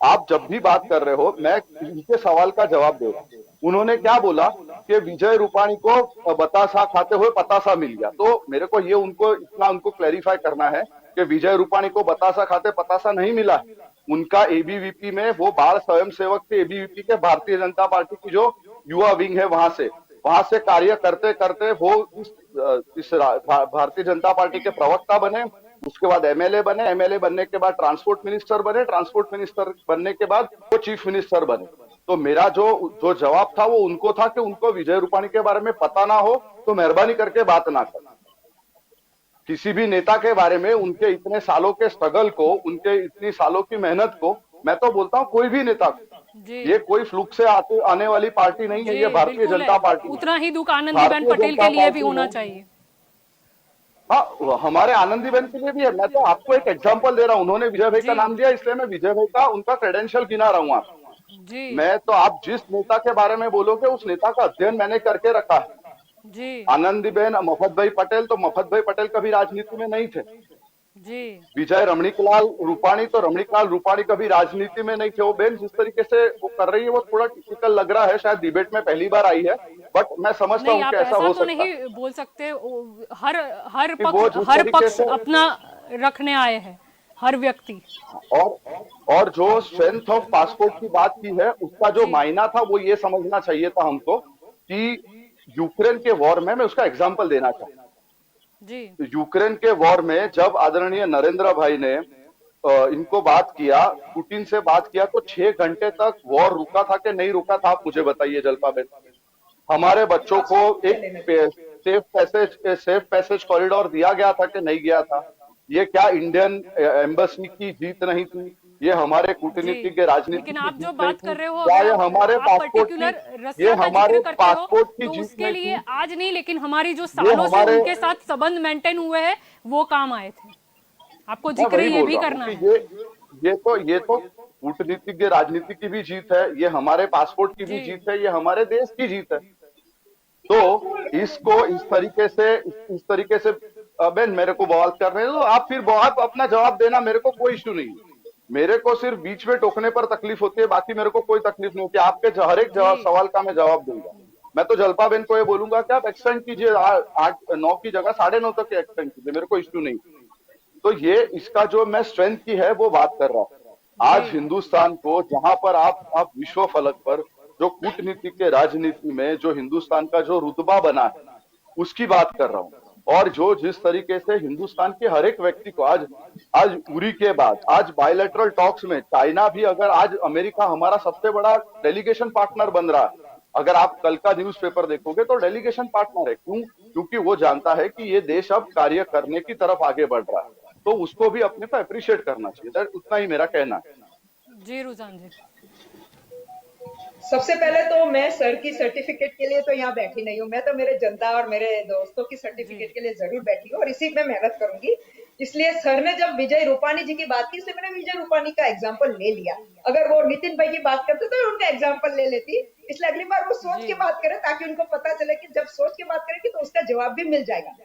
आप जब भी बात कर रहे हो, मैं इनके सवाल का जवाब दे रहा हूँ। उन्होंने क्या बोला कि विजय रूपाणी को बतासा खाते हुए पतासा मिल गया, तो मेरे को ये उनको क्लैरिफाई करना है कि विजय रूपाणी को बतासा खाते पतासा नहीं मिला। उनका एबीवीपी में, वो बाल स्वयं सेवक थे एबीवीपी के, भारतीय जनता पार्टी की जो युवा विंग है वहां से कार्य करते करते वो इस भारतीय जनता पार्टी के प्रवक्ता बने। उसके बाद एमएलए बने, एमएलए बनने के बाद ट्रांसपोर्ट मिनिस्टर बने, ट्रांसपोर्ट मिनिस्टर बनने के बाद वो चीफ मिनिस्टर बने। तो मेरा जो जवाब था वो उनको था कि उनको विजय रूपाणी के बारे में पता ना हो तो मेहरबानी करके बात ना करें। किसी भी नेता के बारे में, उनके इतने सालों के स्ट्रगल को, उनके इतनी सालों की मेहनत को, मैं तो बोलता हूँ कोई भी नेता, ये कोई फ्लूक से आने वाली पार्टी नहीं है, ये भारतीय जनता पार्टी। उतना ही दुख आनंदीबेन पटेल के लिए भी होना चाहिए। हाँ, हमारे आनंदीबेन के लिए भी है। मैं तो आपको एक एग्जांपल दे रहा हूँ, उन्होंने विजय भाई का नाम दिया, इसलिए मैं विजय भाई का उनका क्रेडेंशियल गिना रहा हूँ आप। मैं तो, आप जिस नेता के बारे में बोलोगे उस नेता का अध्ययन मैंने करके रखा है जी। आनंदीबेन, मफत भाई पटेल, तो मफत भाई पटेल कभी राजनीति में नहीं थे जी। विजय रमणीकलाल रूपाणी, तो रमणीकलाल रूपाणी कभी राजनीति में नहीं थे। वो बेन जिस तरीके से वो कर रही है वो थोड़ा टिपिकल लग रहा है, शायद डिबेट में पहली बार आई है, बट मैं समझता हूँ कि ऐसा हो सकता है। नहीं बोल सकते, हर पक्ष अपना रखने आए हैं, हर व्यक्ति। और जो स्ट्रेंथ ऑफ पासपोर्ट की बात की है, उसका जो मायना था वो ये समझना चाहिए था हमको कि यूक्रेन के वॉर में, मैं उसका एग्जांपल देना चाहूँ जी। यूक्रेन के वॉर में जब आदरणीय नरेंद्र भाई ने इनको बात किया, पुतिन से बात किया, तो 6 घंटे तक वॉर रुका था कि नहीं रुका था? आप मुझे बताइए जलपाबेन। हमारे बच्चों को एक सेफ पैसेज कॉरिडोर दिया गया था कि नहीं गया था? ये क्या इंडियन एम्बेसी की जीत नहीं थी? ये हमारे कूटनीतिज्ञ राजनीति, लेकिन आप जो बात कर रहे हो, ये हमारे पासपोर्ट की जीत उसके लिए आज नहीं, लेकिन हमारी जो सालों से उनके साथ संबंध मेंटेन हुए हैं वो काम आए थे। आपको जिक्र ये भी करना है। ये तो कूटनीतिज्ञ राजनीति की भी जीत है, ये हमारे पासपोर्ट की भी जीत है, ये हमारे देश की जीत है। तो इसको इस तरीके से बेन, मेरे को बवाल कर रहे हो, आप फिर आप अपना जवाब देना, मेरे को कोई इश्यू नहीं। मेरे को सिर्फ बीच में टोकने पर तकलीफ होती है, बाकी मेरे को कोई तकलीफ नहीं होती। आपके हर एक सवाल का मैं जवाब दूंगा। मैं तो जलपाबेन को ये बोलूंगा कि आप एक्सटेंड कीजिए, 8-9 की जगह 9:30 तक एक्सटेंड कीजिए, मेरे को इश्यू नहीं। तो ये इसका जो मैं स्ट्रेंथ की है वो बात कर रहा हूँ। आज हिंदुस्तान को, जहां पर आप विश्व फलक पर जो कूटनीति के राजनीति में जो हिंदुस्तान का जो रुतबा बना है उसकी बात कर रहा हूँ। और जिस तरीके से हिंदुस्तान के हर एक व्यक्ति को आज उरी के बाद, आज बायलैटरल टॉक्स में चाइना भी, अगर आज अमेरिका हमारा सबसे बड़ा डेलीगेशन पार्टनर बन रहा है, अगर आप कल का न्यूज़पेपर देखोगे तो डेलीगेशन पार्टनर है। क्यों? क्योंकि वो जानता है कि ये देश अब कार्य करने की तरफ आगे बढ़ रहा है, तो उसको भी अपने को अप्रिशिएट करना चाहिए। उतना ही मेरा कहना है। जी रुझान जी। सबसे पहले तो मैं सर की सर्टिफिकेट के लिए तो यहाँ बैठी नहीं हूँ, मैं तो मेरे जनता और मेरे दोस्तों की सर्टिफिकेट के लिए जरूर बैठी हूँ और इसी में मेहनत करूंगी। इसलिए सर ने जब विजय रूपाणी जी की बात की, इसलिए मैंने विजय रूपाणी का एग्जाम्पल ले लिया। अगर वो नितिन भाई की बात करते तो उनका एग्जाम्पल ले लेती, इसलिए अगली बार वो सोच के बात करें ताकि उनको पता चले कि जब सोच के बात करेंगे तो उसका जवाब भी मिल जाएगा।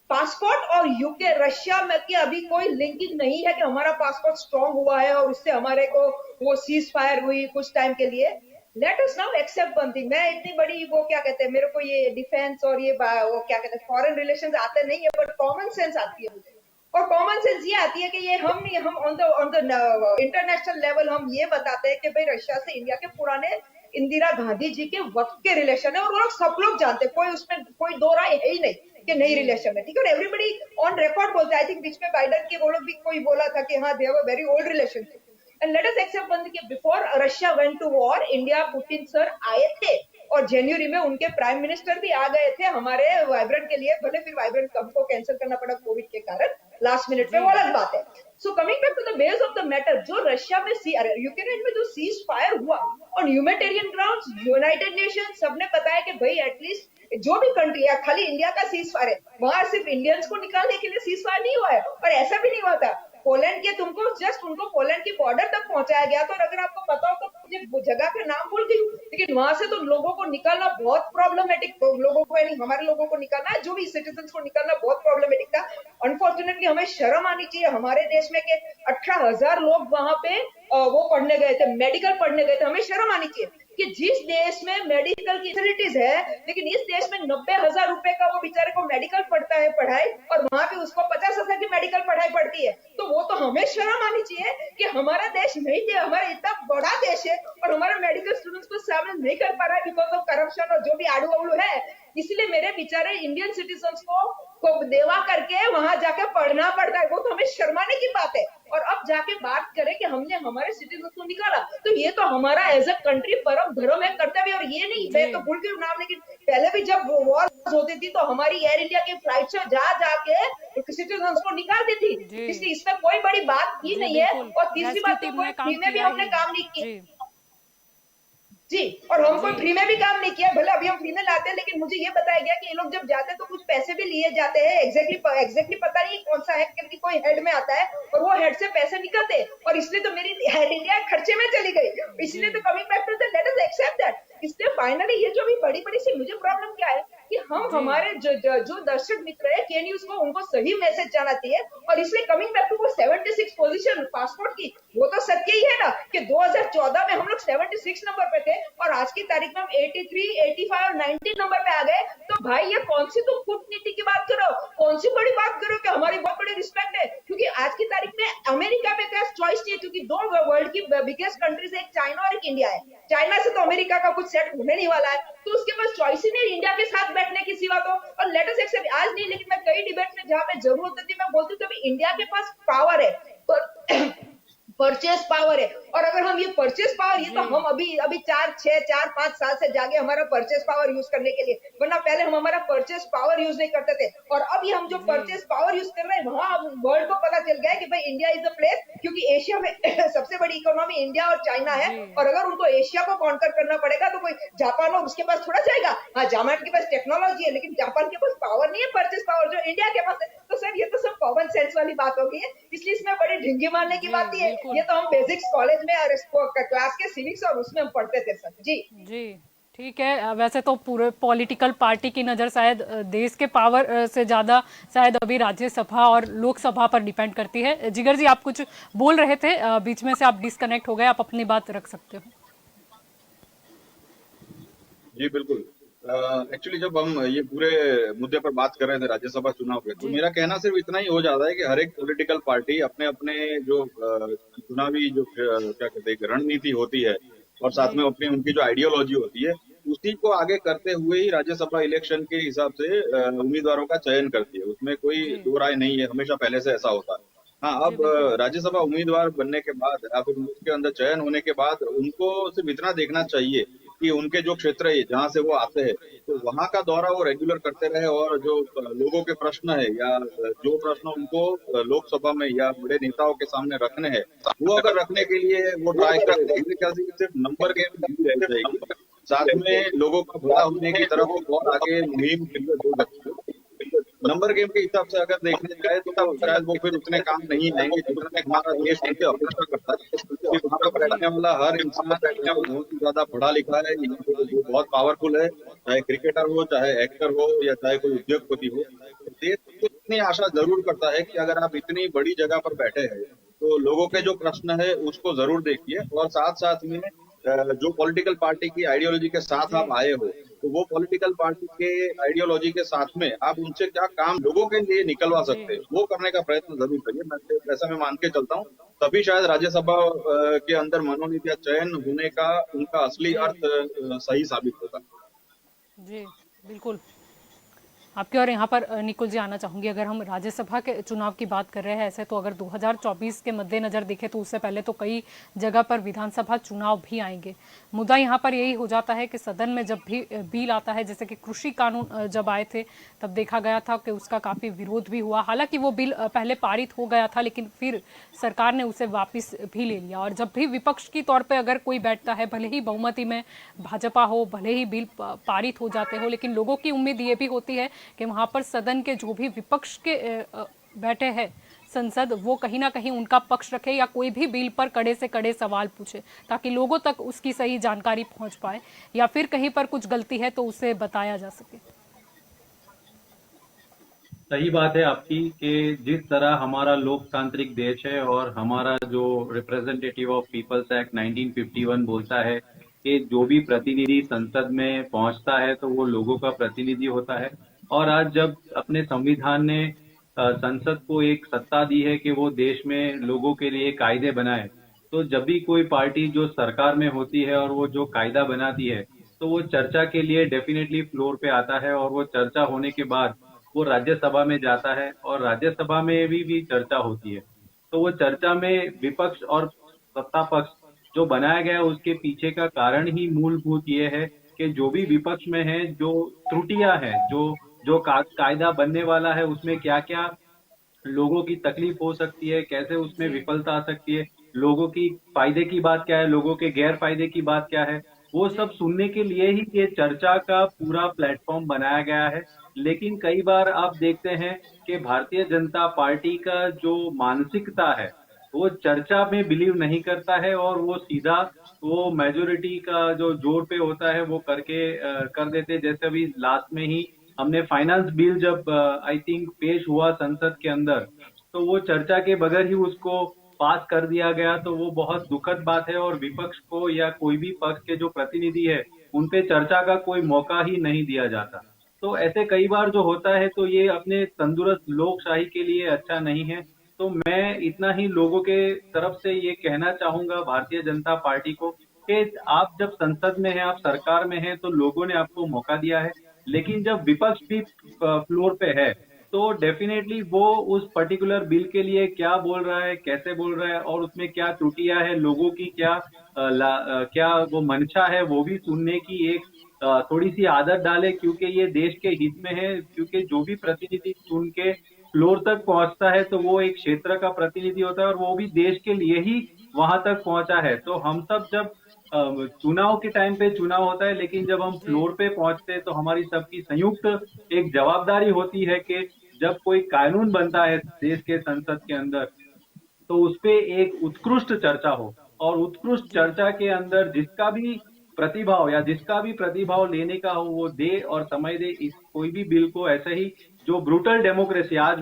पासपोर्ट और यूके रशिया में की अभी कोई लिंकिंग नहीं है कि हमारा पासपोर्ट स्ट्रांग हुआ है और उससे हमारे को वो सीज फायर हुई कुछ टाइम के लिए। Let us now accept one thing, मैं इतनी बड़ी वो क्या कहते हैं, मेरे को ये डिफेंस और ये वो क्या कहते हैं फॉरेन रिलेशंस आते नहीं है, बट कॉमन सेंस आती है मुझे। और कॉमन सेंस ये आती है कि ये हम ऑन द इंटरनेशनल लेवल हम ये बताते हैं कि भाई रशिया से इंडिया के पुराने इंदिरा गांधी जी के वक्त के रिलेशन है और वो लोग सब लोग जानते हैं, कोई उसमें कोई दो राय है ही नहीं कि नई रिलेशन है, ठीक है। और एवरीबडी ऑन रिकॉर्ड बोलता है, आई थिंक बीच में बाइडन के वो लोग भी कोई बोला था कि हाँ they have a very old relationship. And let us accept one thing, before Russia went to war, India Putin sir आए थे और जनवरी में उनके प्राइम मिनिस्टर भी आ गए थे हमारे वाइब्रेंट के लिए, भले फिर वाइब्रेंट हमको कैंसिल करना पड़ा कोविड के कारण लास्ट मिनट में, वो अलग बात है। So coming back to the base of the matter, जो रशिया में यूक्रेन में जो सीज फायर हुआ on humanitarian grounds, United Nation सबने बताया कि भाई एटलीस्ट जो भी कंट्री है, खाली इंडिया का सीज फायर है, वहां सिर्फ इंडियंस को निकालने के लिए सीज फायर नहीं हुआ है। और ऐसा भी नहीं हुआ था पोलैंड के, तुमको जस्ट उनको पोलैंड की बॉर्डर तक पहुंचाया गया था। और अगर आपको पता हो तो मुझे जगह का नाम भूल गई, लेकिन वहां से तो लोगों को निकालना बहुत प्रॉब्लमेटिक, लोगों को यानी हमारे लोगों को निकालना, जो भी सिटीजन को निकालना बहुत प्रॉब्लमेटिक था। अनफॉर्चुनेटली हमें शर्म आनी चाहिए हमारे देश में कि 18,000 लोग वहां पे वो पढ़ने गए थे, मेडिकल पढ़ने गए थे। हमें शर्म आनी चाहिए कि जिस देश में मेडिकल की फैसिलिटीज है, लेकिन इस देश में 90,000 रुपए का वो बेचारे को मेडिकल पढ़ता है पढ़ाई, और वहां पे उसको 50,000 की मेडिकल पढ़ाई पड़ती है। तो वो तो हमें शर्म आनी चाहिए कि हमारा देश नहीं दे, हमारा इतना बड़ा देश है और हमारे मेडिकल स्टूडेंट्स को शामिल नहीं कर पा रहा है बिकॉज ऑफ करप्शन और जो भी आड़ू अड़ू है। इसलिए मेरे बेचारे इंडियन सिटीजन्स को देवा करके वहां जाके पढ़ना पड़ता है, वो तो हमें शर्माने की बात है। और अब जाके बात करें कि हमने हमारे सिटीजन को निकाला, तो ये तो हमारा एज अ कंट्री परम धर्म है, कर्तव्य। और ये नहीं, मैं तो भूल गई नाम, लेकिन पहले भी जब वॉर होती थी तो हमारी एयर इंडिया की फ्लाइट से जा जाके सिटीजन को निकालती थी, इसलिए इसमें कोई बड़ी बात की नहीं है। और तीसरी बात, तो कोई फ्री में भी हमने काम नहीं किया जी, और हम कोई फ्री में भी काम नहीं किया, भले अभी हम फ्री में लाते हैं, लेकिन मुझे ये बताया गया कि ये लोग जब जाते हैं तो कुछ पैसे भी लिए जाते हैं। एग्जैक्टली पता नहीं कौन सा है, क्योंकि कोई हेड में आता है और वो हेड से पैसे निकलते हैं, और इसलिए तो मेरी एयर इंडिया खर्चे में चली गई। इसलिए तो coming back to the let us accept that. इसलिए फाइनली ये जो भी बड़ी सी मुझे प्रॉब्लम क्या है कि हम हमारे जो दर्शक मित्र है के न्यूज को, उनको सही मैसेज जाना चाहिए। और इसलिए कमिंग बैक टू वो 76 पोजीशन पासपोर्ट की, वो तो सत्य ही है ना कि 2014 में हम लोग 76 नंबर पे थे और आज की तारीख में हम 83, 85 और 90 नंबर पे आ गए। तो भाई ये कौन सी तुम कूटनीति की बात करो, कौन सी बड़ी बात करो कि हमारी बहुत बड़ी रिस्पेक्ट है। क्योंकि आज की तारीख में अमेरिका में क्या चॉइस नहीं है, क्योंकि दो वर्ल्ड की बिगेस्ट कंट्रीज है, एक चाइना और एक इंडिया है। चाइना से तो अमेरिका का कुछ सेट होने नहीं वाला है, तो उसके पास चॉइस ही नहीं इंडिया के साथ बैठने की सिवा। तो और लेट अस एक्सेप्ट, आज नहीं लेकिन मैं कई डिबेट में जहां पे जरूरत होती मैं बोलती हूँ कि इंडिया के पास पावर है, परचेस पावर है। और अगर हम ये परचेस पावर, ये तो हम अभी 4-5 साल से जागे हमारा परचेस पावर यूज करने के लिए, वरना पहले हम हमारा परचेस पावर यूज नहीं करते थे। और अब ये हम जो परचेस पावर यूज कर रहे हैं, वहां वर्ल्ड को पता चल गया है कि भाई इंडिया इज द प्लेस, क्योंकि एशिया में सबसे बड़ी इकोनॉमी इंडिया और चाइना है। और अगर उनको एशिया को कॉन्कर करना पड़ेगा तो कोई जापान और उसके पास थोड़ा जाएगा। हाँ, जापान के पास टेक्नोलॉजी है, लेकिन जापान के पास पावर नहीं है, परचेस पावर जो इंडिया के पास है। तो सर ये तो सब कॉमन सेंस वाली बात हो गई है, इसलिए इसमें बड़ी ढिंगी मारने की बात है। ये तो हम बेसिक्स कॉलेज में क्लास के सिविक्स और उसमें हम पढ़ते थे सर। जी ठीक है। वैसे तो पूरे पॉलिटिकल पार्टी की नज़र शायद देश के पावर से ज़्यादा शायद अभी राज्यसभा और लोकसभा पर डिपेंड करती है। जिगर जी, आप कुछ बोल रहे थे, बीच में से आप डिस्कनेक्ट हो गए, आप अपनी बात रख सकते हो। जी बिल्कुल। एक्चुअली जब हम ये पूरे मुद्दे पर बात कर रहे थे राज्यसभा चुनाव के, तो मेरा कहना सिर्फ इतना ही हो जाता है कि हर एक पॉलिटिकल पार्टी अपने अपने जो चुनावी जो क्या कहते हैं रणनीति होती है और साथ में अपनी उनकी जो आइडियोलॉजी होती है, उसी को आगे करते हुए ही राज्यसभा इलेक्शन के हिसाब से उम्मीदवारों का चयन करती है। उसमें कोई दो राय नहीं है, हमेशा पहले से ऐसा होता है। हाँ, अब राज्यसभा उम्मीदवार बनने के बाद या फिर उसके अंदर चयन होने के बाद उनको सिर्फ इतना देखना चाहिए कि उनके जो क्षेत्र है जहाँ से वो आते हैं, तो वहाँ का दौरा वो रेगुलर करते रहे, और जो लोगों के प्रश्न है या जो प्रश्न उनको लोकसभा में या बड़े नेताओं के सामने रखने हैं, वो अगर रखने के लिए वो ट्राई करे, तो मेरे ख्याल से सिर्फ नंबर गेम नहीं रह जाएगी, साथ में लोगों का भला होने की तरफ और आगे मुहिम हो सकती है। नंबर गेम के हिसाब से अगर देखने जाए तो शायद वो फिर उतने काम नहीं आएंगे जितने हमारा देश उनसे अपेक्षा करता है कि वहाँ पर रहने वाला हर इंसान बहुत ही ज्यादा पढ़ा लिखा है, वो बहुत पावरफुल है, चाहे क्रिकेटर हो, चाहे एक्टर हो, या चाहे कोई उद्योगपति हो। देश को इतनी आशा जरूर करता है कि अगर आप इतनी बड़ी जगह पर बैठे हैं तो लोगों के जो प्रश्न है उसको जरूर देखिए, और साथ साथ में जो पॉलिटिकल पार्टी की आइडियोलॉजी के साथ आप आए हो, तो वो पॉलिटिकल पार्टी के आइडियोलॉजी के साथ में आप उनसे क्या काम लोगों के लिए निकलवा सकते हैं, वो करने का प्रयत्न जरूर करिए। मैं ऐसा मैं मान के चलता हूँ, तभी शायद राज्यसभा के अंदर मनोनीत या चयन होने का उनका असली अर्थ सही साबित होगा। जी बिल्कुल। आपके और यहाँ पर निकुल जी आना चाहूंगी। अगर हम राज्यसभा के चुनाव की बात कर रहे हैं ऐसे, तो अगर 2024 के मद्देनजर देखें तो उससे पहले तो कई जगह पर विधानसभा चुनाव भी आएंगे। मुद्दा यहाँ पर यही हो जाता है कि सदन में जब भी बिल आता है, जैसे कि कृषि कानून जब आए थे तब देखा गया था कि उसका काफी विरोध भी हुआ। हालांकि वो बिल पहले पारित हो गया था, लेकिन फिर सरकार ने उसे वापस भी ले लिया। और जब भी विपक्ष की तौर पर अगर कोई बैठता है, भले ही बहुमति में भाजपा हो, भले ही बिल पारित हो जाते हो, लेकिन लोगों की उम्मीद ये भी होती है कि वहां पर सदन के जो भी विपक्ष के बैठे हैं संसद, वो कहीं ना कहीं उनका पक्ष रखे या कोई भी बिल पर कड़े से कड़े सवाल पूछे, ताकि लोगों तक उसकी सही जानकारी पहुंच पाए, या फिर कहीं पर कुछ गलती है तो उसे बताया जा सके। सही बात है आपकी कि जिस तरह हमारा लोकतांत्रिक देश है और हमारा जो रिप्रेजेंटेटिव ऑफ पीपल्स एक्ट 1951 बोलता है कि जो भी प्रतिनिधि संसद में पहुंचता है तो वो लोगों का प्रतिनिधि होता है। और आज जब अपने संविधान ने संसद को एक सत्ता दी है कि वो देश में लोगों के लिए कायदे बनाए, तो जब भी कोई पार्टी जो सरकार में होती है और वो जो कायदा बनाती है, तो वो चर्चा के लिए डेफिनेटली फ्लोर पे आता है, और वो चर्चा होने के बाद वो राज्यसभा में जाता है और राज्यसभा में भी चर्चा होती है। तो वो चर्चा में विपक्ष और सत्ता पक्ष जो बनाया गया है उसके पीछे का कारण ही मूलभूत ये है कि जो भी विपक्ष में है, जो त्रुटियां हैं, जो कायदा बनने वाला है उसमें क्या क्या लोगों की तकलीफ हो सकती है, कैसे उसमें विफलता आ सकती है, लोगों की फायदे की बात क्या है, लोगों के गैर फायदे की बात क्या है, वो सब सुनने के लिए ही ये चर्चा का पूरा प्लेटफॉर्म बनाया गया है। लेकिन कई बार आप देखते हैं कि भारतीय जनता पार्टी का जो मानसिकता है वो चर्चा में बिलीव नहीं करता है, और वो सीधा वो मेजोरिटी का जो जोर पे होता है वो कर देते। जैसे अभी लास्ट में ही हमने फाइनेंस बिल जब आई थिंक पेश हुआ संसद के अंदर, तो वो चर्चा के बगैर ही उसको पास कर दिया गया, तो वो बहुत दुखद बात है। और विपक्ष को या कोई भी पक्ष के जो प्रतिनिधि है उनपे चर्चा का कोई मौका ही नहीं दिया जाता। तो ऐसे कई बार जो होता है, तो ये अपने तंदुरुस्त लोकशाही के लिए अच्छा नहीं है। तो मैं इतना ही लोगों के तरफ से ये कहना चाहूंगा भारतीय जनता पार्टी को कि आप जब संसद में हैं, आप सरकार में हैं, तो लोगों ने आपको मौका दिया है। लेकिन जब विपक्ष भी फ्लोर पे है तो डेफिनेटली वो उस पर्टिकुलर बिल के लिए क्या बोल रहा है, कैसे बोल रहा है, और उसमें क्या त्रुटियां है, लोगों की क्या वो मंशा है, वो भी सुनने की एक थोड़ी सी आदत डाले, क्योंकि ये देश के हित में है। क्योंकि जो भी प्रतिनिधि चुन के फ्लोर तक पहुंचता है तो वो एक क्षेत्र का प्रतिनिधि होता है, और वो भी देश के लिए ही वहां तक पहुंचा है। तो हम सब जब चुनाव के टाइम पे चुनाव होता है, लेकिन जब हम फ्लोर पे पहुंचते हैं तो हमारी सबकी संयुक्त एक जवाबदारी होती है कि जब कोई कानून बनता है देश के संसद के अंदर, तो उसपे एक उत्कृष्ट चर्चा हो, और उत्कृष्ट चर्चा के अंदर जिसका भी प्रतिभाव लेने का हो वो दे और समय दे। इस कोई भी बिल को ऐसे ही जो ब्रूटल डेमोक्रेसी, आज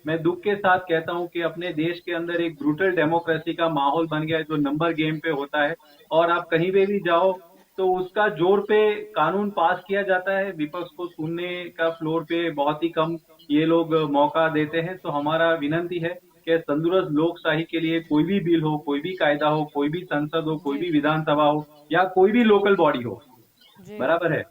मैं दुख के साथ कहता हूं कि अपने देश के अंदर एक ब्रूटल डेमोक्रेसी का माहौल बन गया है, जो नंबर गेम पे होता है, और आप कहीं पे भी जाओ तो उसका जोर पे कानून पास किया जाता है। विपक्ष को सुनने का फ्लोर पे बहुत ही कम ये लोग मौका देते हैं। तो हमारा विनंती है कि तंदुरुस्त लोकशाही के लिए कोई भी बिल हो, कोई भी कायदा हो, कोई भी संसद हो, कोई भी विधानसभा हो, या कोई भी लोकल बॉडी हो, बराबर है।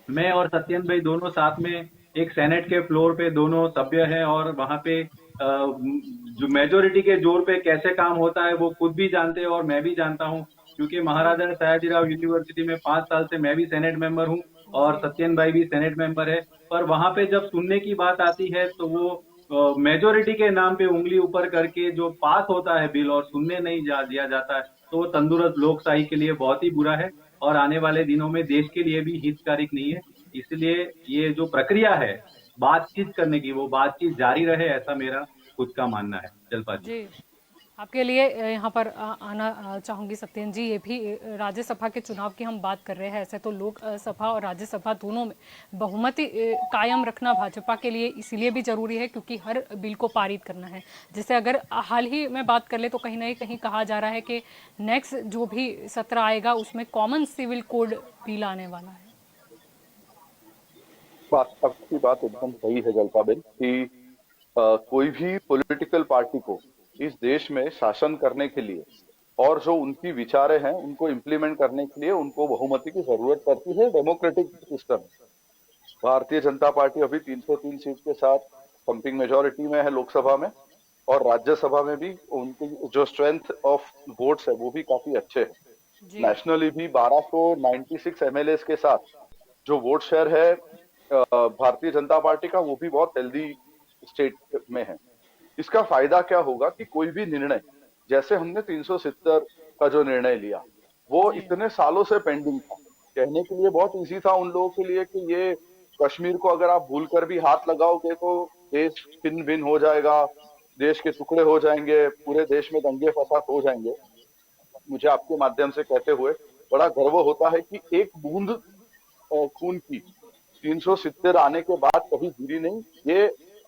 मैं और सत्येंद्र भाई दोनों साथ में एक सेनेट के फ्लोर पे दोनों सभ्य हैं, और वहां पे जो मेजोरिटी के जोर पे कैसे काम होता है वो खुद भी जानते हैं और मैं भी जानता हूं। क्योंकि महाराजा सयाजीराव यूनिवर्सिटी में 5 साल से मैं भी सेनेट मेंबर हूँ और सत्यन भाई भी सेनेट मेंबर है। पर वहां पे जब सुनने की बात आती है तो वो मेजोरिटी के नाम पे उंगली ऊपर करके जो पास होता है बिल और सुनने नहीं दिया जाता है, तो वो तंदुरुस्त लोकशाही के लिए बहुत ही बुरा है और आने वाले दिनों में देश के लिए भी हितकारक नहीं है। इसलिए ये जो प्रक्रिया है बातचीत करने की, वो बातचीत जारी रहे, ऐसा मेरा खुद का मानना है। जलपा जी। जी, आपके लिए यहाँ पर आना चाहूँगी सत्येंद्र जी। ये भी राज्यसभा के चुनाव की हम बात कर रहे हैं। ऐसे तो लोकसभा और राज्यसभा दोनों में बहुमत कायम रखना भाजपा के लिए इसीलिए भी जरूरी है क्योंकि हर बिल को पारित करना है। जैसे अगर हाल ही में बात कर ले तो कहीं ना कहीं कहा जा रहा है कि नेक्स्ट जो भी सत्र आएगा उसमें कॉमन सिविल कोड बिल आने वाला है। आपकी बात एकदम सही है जलपाबेन कि कोई भी पॉलिटिकल पार्टी को इस देश में शासन करने के लिए और जो उनकी विचारें हैं उनको इम्प्लीमेंट करने के लिए उनको बहुमति की जरूरत पड़ती है। Democratic system, Bharatiya Janata party अभी 303 सीट के साथ थम्पिंग मेजोरिटी में है लोकसभा में, और राज्यसभा में भी उनकी जो स्ट्रेंथ ऑफ वोट्स है वो भी काफी अच्छे है। नेशनली भी 1296 एमएलए के साथ जो वोट शेयर है भारतीय जनता पार्टी का, वो भी बहुत हेल्दी स्टेट में है। इसका फायदा क्या होगा कि कोई भी निर्णय, जैसे हमने 370 का जो निर्णय लिया, वो इतने सालों से पेंडिंग था। कहने के लिए बहुत इजी था उन लोगों के लिए कि ये कश्मीर को अगर आप भूल कर भी हाथ लगाओगे तो देश छिन्न भिन्न हो जाएगा, देश के टुकड़े हो जाएंगे, पूरे देश में दंगे फसाद हो जाएंगे। मुझे आपके माध्यम से कहते हुए बड़ा गर्व होता है कि एक बूंद खून की 370 आने के बाद कभी गिरी नहीं।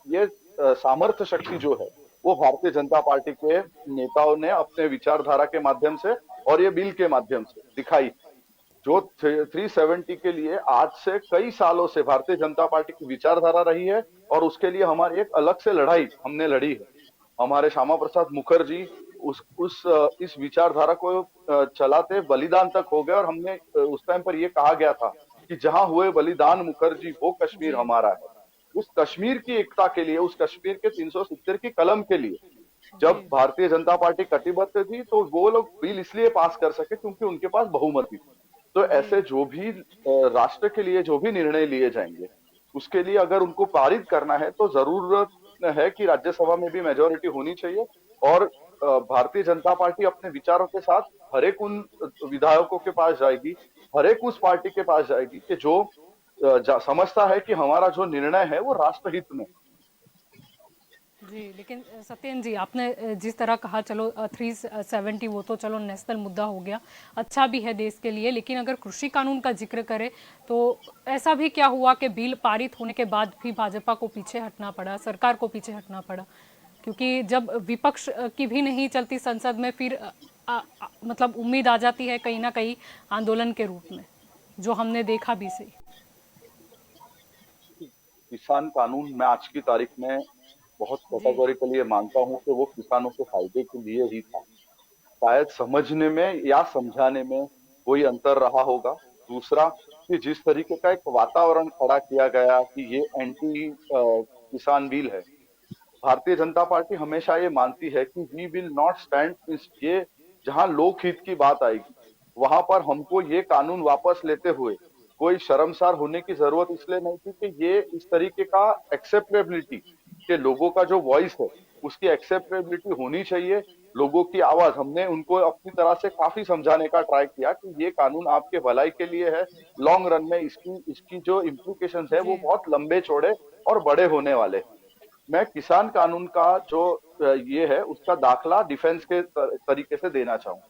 ये सामर्थ्य शक्ति जो है वो भारतीय जनता पार्टी के नेताओं ने अपने विचारधारा के माध्यम से और ये बिल के माध्यम से दिखाई। जो 370 के लिए आज से कई सालों से भारतीय जनता पार्टी की विचारधारा रही है और उसके लिए हमारी एक अलग से लड़ाई हमने लड़ी है। हमारे श्यामा प्रसाद मुखर्जी इस विचारधारा को चलाते बलिदान तक हो गए, और हमने उस टाइम पर यह कहा गया था कि जहां हुए बलिदान मुखर्जी वो कश्मीर हमारा है। उस कश्मीर की एकता के लिए, उस कश्मीर के 370 की कलम के लिए जब भारतीय जनता पार्टी कटिबद्ध थी तो वो लोग बिल इसलिए पास कर सके क्योंकि उनके पास बहुमति थी। तो ऐसे जो भी राष्ट्र के लिए जो भी निर्णय लिए जाएंगे उसके लिए अगर उनको पारित करना है तो जरूरत है कि राज्यसभा में भी मेजोरिटी होनी चाहिए, और भारतीय जनता पार्टी अपने विचारों के साथ हर एक उन विधायकों के पास जाएगी, हर एक उस पार्टी के पास जाएगी कि जो समझता है कि हमारा जो निर्णय है वो राष्ट्रहित में। जी, लेकिन सत्येंद्र जी, आपने जिस तरह कहा, चलो 370 वो तो चलो नेशनल मुद्दा हो गया, अच्छा भी है देश के लिए, लेकिन अगर कृषि कानून का जिक्र करें तो ऐसा भी क्या हुआ कि बिल पारित होने के बाद भी भाजपा को पीछे हटना पड़ा, सरकार को पीछे हटना पड़ा? क्योंकि जब विपक्ष की भी नहीं चलती संसद में, फिर मतलब उम्मीद आ जाती है कहीं ना कहीं आंदोलन के रूप में, जो हमने देखा भी सही। किसान कानून मैं आज की तारीख में बहुत कैटेगोरिकली ये मानता हूँ कि वो किसानों के फायदे के लिए ही था। शायद समझने में या समझाने में कोई अंतर रहा होगा। दूसरा कि जिस तरीके का एक वातावरण खड़ा किया गया कि ये एंटी किसान बिल है, भारतीय जनता पार्टी हमेशा ये मानती है कि वी विल नॉट स्टैंड, ये जहां लोकहित की बात आएगी वहां पर हमको ये कानून वापस लेते हुए कोई शर्मसार होने की जरूरत इसलिए नहीं थी कि ये इस तरीके का एक्सेप्टेबिलिटी के लोगों का जो वॉइस है उसकी एक्सेप्टेबिलिटी होनी चाहिए। लोगों की आवाज, हमने उनको अपनी तरह से काफी समझाने का ट्राई किया कि ये कानून आपके भलाई के लिए है, लॉन्ग रन में इसकी जो इम्प्लीकेशंस है वो बहुत लंबे चौड़े और बड़े होने वाले हैं। मैं किसान कानून का जो ये है उसका दाखला डिफेंस के तरीके से देना चाहूँ।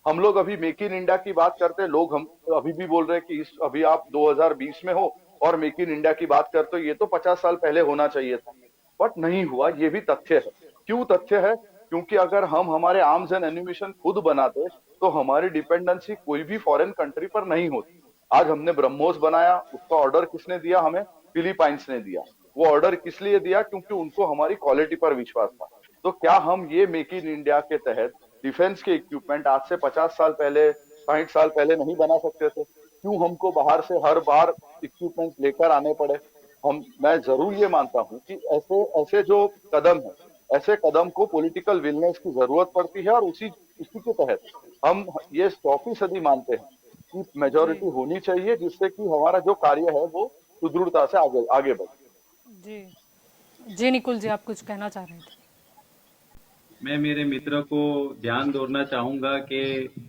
हम लोग अभी मेक इन इंडिया की बात करते हैं, लोग हम अभी भी बोल रहे हैं कि अभी आप 2020 में हो और मेक इन इंडिया की बात करते हो, ये तो 50 साल पहले होना चाहिए था, बट नहीं हुआ। ये भी तथ्य है। क्यों तथ्य है? क्योंकि अगर हम हमारे आर्म्स एंड एम्यूनिशन खुद बनाते तो हमारी डिपेंडेंसी कोई भी फॉरेन कंट्री पर नहीं होती। आज हमने ब्रह्मोस बनाया, उसका ऑर्डर किसने दिया? हमें फिलीपाइंस ने दिया। वो ऑर्डर किस लिए दिया? क्योंकि उनको हमारी क्वालिटी पर विश्वास था। तो क्या हम ये मेक इन इंडिया के तहत डिफेंस के इक्विपमेंट आज से 50 साल पहले, 60 साल पहले नहीं बना सकते थे? क्यों हमको बाहर से हर बार इक्विपमेंट लेकर आने पड़े? मैं जरूर ये मानता हूं कि ऐसे जो कदम है, ऐसे कदम को पॉलिटिकल विलनेस की जरूरत पड़ती है, और उसी के तहत हम ये 100% मानते हैं कि जी मेजोरिटी होनी चाहिए, जिससे कि हमारा जो कार्य है वो सुदृढ़ता से आगे आगे बढ़े। जी जी निकुल जी, आप कुछ कहना चाह रहे थे? मैं मेरे मित्र को ध्यान दोहराना चाहूंगा कि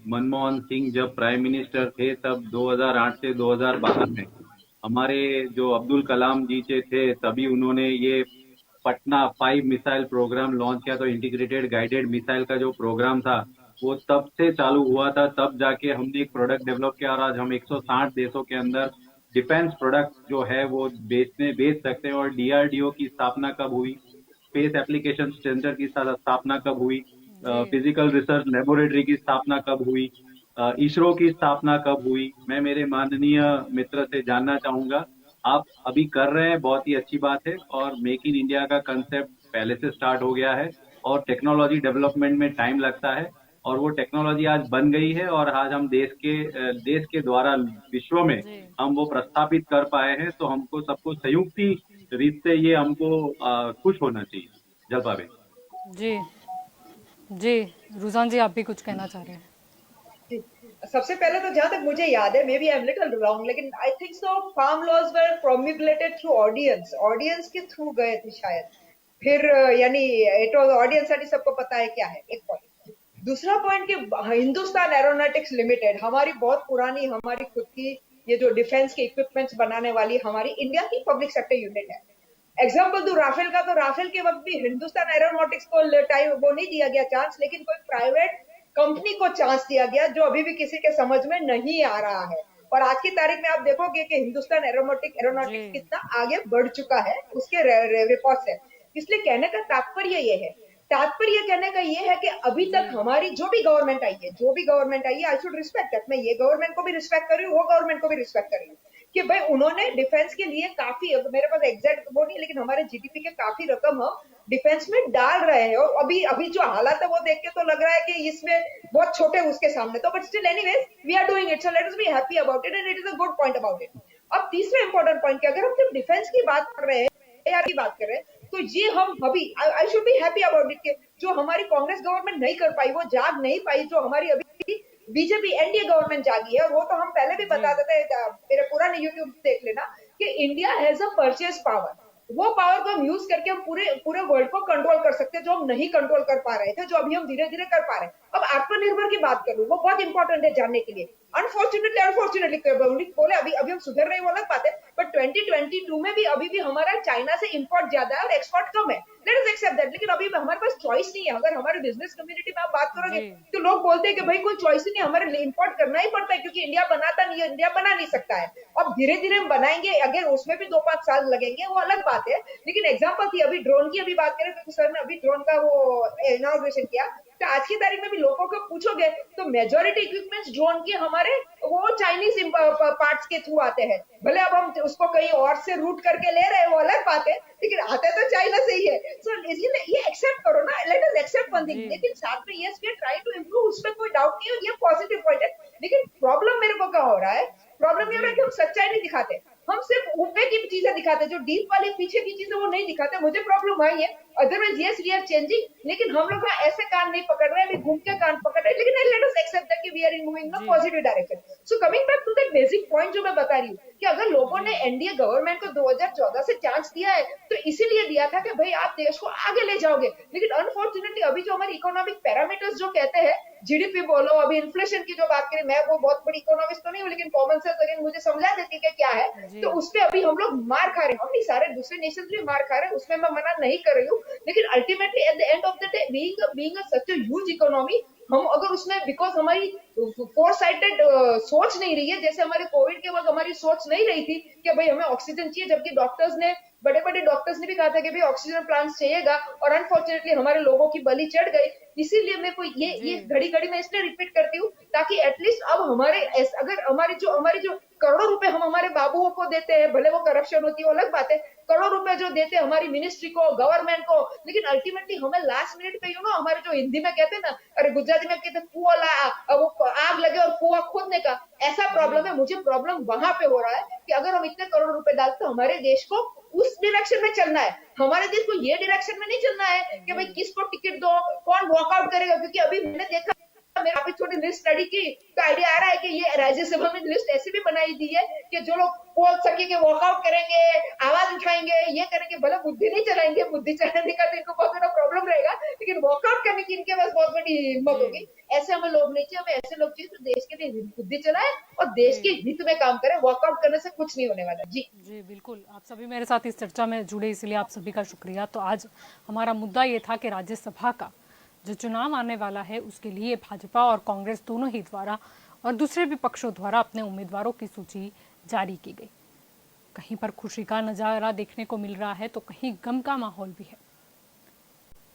मनमोहन सिंह जब प्राइम मिनिस्टर थे तब 2008 से 2012 में हमारे जो अब्दुल कलाम जी थे तभी उन्होंने ये पटना 5 मिसाइल प्रोग्राम लॉन्च किया। तो इंटीग्रेटेड गाइडेड मिसाइल का जो प्रोग्राम था वो तब से चालू हुआ था, तब जाके हमने एक प्रोडक्ट डेवलप किया और आज हम 160 देशों के अंदर डिफेंस प्रोडक्ट जो है वो बेच सकते हैं। और डीआरडीओ की स्थापना कब हुई, स्पेस एप्लीकेशन सेंटर की स्थापना कब हुई, जी फिजिकल रिसर्च लेबोरेटरी की स्थापना कब हुई, इसरो की स्थापना कब हुई, मैं मेरे माननीय मित्र से जानना चाहूंगा। आप अभी कर रहे हैं, बहुत ही अच्छी बात है। और मेक इन इंडिया का कंसेप्ट पहले से स्टार्ट हो गया है और टेक्नोलॉजी डेवलपमेंट में टाइम लगता है और वो टेक्नोलॉजी आज बन गई है और आज हम देश के द्वारा विश्व में जी हम वो प्रस्थापित कर पाए हैं। तो हमको सबको संयुक्ति रीत से ये हमको खुश होना चाहिए। जलपा बेन। जी जी रुझान जी, आप भी कुछ कहना चाह रहे हैं? जी। सबसे पहले तो जहां तक मुझे याद है, maybe I am little wrong, लेकिन I think so farm laws were promulgated through audience के थ्रू गए थे शायद। फिर यानी इट वाज ऑडियंस, यानी सबको पता है क्या है, एक पॉइंट। दूसरा पॉइंट कि हिंदुस्तान एरोनॉटिक्स लिमिटेड हमारी बहुत पुरानी, हमारी खुद की ये जो डिफेंस के इक्विपमेंट्स बनाने वाली हमारी इंडिया की पब्लिक सेक्टर यूनिट है। एग्जाम्पल दो राफेल का, तो राफेल के वक्त भी हिंदुस्तान एरोनॉटिक्स को टाइम वो नहीं दिया गया चांस, लेकिन कोई प्राइवेट कंपनी को चांस दिया गया जो अभी भी किसी के समझ में नहीं आ रहा है। और आज की तारीख में आप देखोगे कि हिंदुस्तान जी एरोनॉटिक्स कितना आगे बढ़ चुका है उसके रिकॉर्ड से। इसलिए कहने का तात्पर्य ये है, तात्पर्य कहने का ये है कि अभी तक जी हमारी जो भी गवर्नमेंट आई है, आई शुड रिस्पेक्ट दैट। मैं ये गवर्नमेंट को भी रिस्पेक्ट कर रही हूँ, वो गवर्नमेंट को भी रिस्पेक्ट कर रही हूँ कि भाई उन्होंने डिफेंस के लिए काफी, मेरे पास एग्जैक्ट वो नहीं, लेकिन हमारे जीडीपी के काफी रकम हम डिफेंस में डाल रहे हैं। और अभी अभी जो हालात है वो देख के तो लग रहा है कि इसमें बहुत छोटे उसके सामने, तो but still anyways we are doing it, so let us be happy about it and it is a good point about it. अब तीसरा इंपॉर्टेंट पॉइंट कि अगर हम सिर्फ डिफेंस की बात कर रहे हैं, यार की बात कर रहे हैं, तो ये हम अभी I should be happy about it के जो हमारी कांग्रेस गवर्नमेंट नहीं कर पाई, वो जाग नहीं पाई, जो हमारी अभी बीजेपी एनडीए गवर्नमेंट जागी है। और वो तो हम पहले भी जी बताते थे, मेरे पुराने यूट्यूब देख लेना कि India has a purchase power. वो पावर को हम यूज करके हम पूरे पूरे वर्ल्ड को कंट्रोल कर सकते हैं, जो हम नहीं कंट्रोल कर पा रहे थे, जो अभी हम धीरे धीरे कर पा रहे हैं। अब आत्मनिर्भर की बात करूं, वो बहुत इंपॉर्टेंट है जानने के लिए। अनफॉर्चुनेटली बोले अभी अभी हम सुधर रहे, वो अलग बात है, बट 2022 में भी अभी भी हमारा चाइना से इंपोर्ट ज्यादा है और एक्सपोर्ट कम है। लेट अस एक्सेप्ट दैट, लेकिन अभी हमारे पास चॉइस नहीं है। अगर हमारे बिजनेस कम्युनिटी में आप बात करोगे जी तो लोग बोलते हैं कि भाई कोई चॉइस ही नहीं, हमारे लिए इंपोर्ट करना ही पड़ता है क्योंकि इंडिया बनाता नहीं है, इंडिया बना नहीं सकता है। अब धीरे धीरे हम बनाएंगे, अगर उसमें भी 2-5 साल लगेंगे, वो अलग बात है। लेकिन एग्जाम्पल थी, अभी ड्रोन की अभी बात करें तो सर ने अभी ड्रोन का वो इनॉग्रेशन किया, तो आज की तारीख में भी लोगों को पूछोगे तो मेजोरिटी इक्विपमेंट्स ड्रोन के हमारे वो चाइनीज पार्ट्स के थ्रू आते हैं। भले अब हम उसको कहीं और से रूट करके ले रहे हैं, वो अलग बात है, लेकिन आते तो चाइना से ही है। सो ये एक्सेप्ट करो ना, let us accept one thing. जी लेकिन साथ में yes we are trying to improve, उसमें कोई डाउट नहीं है, ये पॉजिटिव पॉइंट है। लेकिन प्रॉब्लम मेरे को क्या हो रहा है, प्रॉब्लम ये हो रहा है कि हम सच्चाई नहीं दिखाते, हम सिर्फ ऊपर की चीजें दिखाते, जो डीप वाली पीछे की चीजें वो नहीं दिखाते। मुझे प्रॉब्लम आई है, otherwise yes we are changing, लेकिन हम लोग ऐसे कान नहीं पकड़ रहे हैं, अभी घूम के कान पकड़ रहे हैं। लेकिन लेट अस एक्सेप्ट दैट कि we are in moving in a जी positive direction. So coming back to that basic point जो मैं बता रही हूँ कि अगर लोगों ने एनडीए गवर्नमेंट को 2014 से चांस दिया है तो इसीलिए दिया था कि भाई आप देश को आगे ले जाओगे। लेकिन अनफॉर्चुनेटली अभी जो हमारे इकोनॉमिक पैरामीटर्स जो कहते हैं, जीडीपी बोलो, अभी इन्फ्लेशन की जो बात करें, मैं वो बहुत बड़ी इकोनॉमिस्ट तो नहीं हूँ, लेकिन कॉमन सेंस अगर मुझे समझा देती कि क्या है, जी तो उस पर अभी हम लोग मार खा रहे हैं। हम नहीं, सारे दूसरे नेशन भी मार खा रहे हैं, उसमें मैं मना नहीं कर रही हूँ। लेकिन ultimately at the end of the day being such a huge economy, हम अगर उसमें बिकॉज हमारी फोर साइडेड सोच नहीं रही है, जैसे हमारे कोविड के वक्त हमारी सोच नहीं रही थी कि भाई हमें ऑक्सीजन चाहिए, जबकि डॉक्टर्स ने, बड़े बड़े डॉक्टर्स ने भी कहा था कि भाई ऑक्सीजन प्लांट चाहिएगा, और अनफॉर्चुनेटली हमारे लोगों की बलि चढ़ गई। इसीलिए मेरे को जी ये घड़ी घड़ी में इसलिए रिपीट करती हूँ ताकि एटलीस्ट अब हमारे अगर हमारी जो करोड़ों रुपए हम हमारे बाबुओं को देते हैं, भले वो करप्शन होती है वो अलग बात है, करोड़ रुपए जो देते हैं हमारी मिनिस्ट्री को, गवर्नमेंट को, लेकिन अल्टीमेटली हमें लास्ट मिनट पे हमारे जो हिंदी में कहते हैं ना, अरे गुजराती में कहते हैं कुआ वो आग लगे और कुआ खोदने का, ऐसा जी प्रॉब्लम है। मुझे प्रॉब्लम वहां पे हो रहा है कि अगर हम इतने करोड़ रुपए डालते तो हमारे देश को उस डायरेक्शन में चलना है। हमारे देश को ये डायरेक्शन में नहीं चलना है कि भाई किसको टिकट दो, कौन वॉकआउट करेगा। क्योंकि अभी मैंने देखा, मैंने अभी थोड़ी लिस्ट स्टडी की तो आइडिया आ रहा है कि ये राज्यसभा में लिस्ट ऐसी भी बनाई दी है कि जो लोग बोल सके कि वॉकआउट करेंगे, आवाज उठाएंगे, ये करेंगे, भले बुद्धि नहीं चलाएंगे, बुद्धि चलाने का तो इनको बहुत बड़ा प्रॉब्लम रहेगा, लेकिन वॉकआउट करने की इनके पास बहुत बड़ी हिम्मत होगी। ऐसे हमें लोग नहीं चाहिए, हमें ऐसे लोग चाहिए जो देश के लिए बुद्धि चलाए और देश के हित में काम करे। वॉकआउट करने से कुछ नहीं होने वाला। जी जी बिल्कुल, आप सभी मेरे साथ इस चर्चा में जुड़े, इसलिए आप सभी का शुक्रिया। तो आज हमारा मुद्दा ये था कि राज्यसभा का जो चुनाव आने वाला है उसके लिए भाजपा और कांग्रेस दोनों ही द्वारा और दूसरे विपक्षों द्वारा अपने उम्मीदवारों की सूची जारी की गई। कहीं पर खुशी का नज़ारा देखने को मिल रहा है तो कहीं गम का माहौल भी है।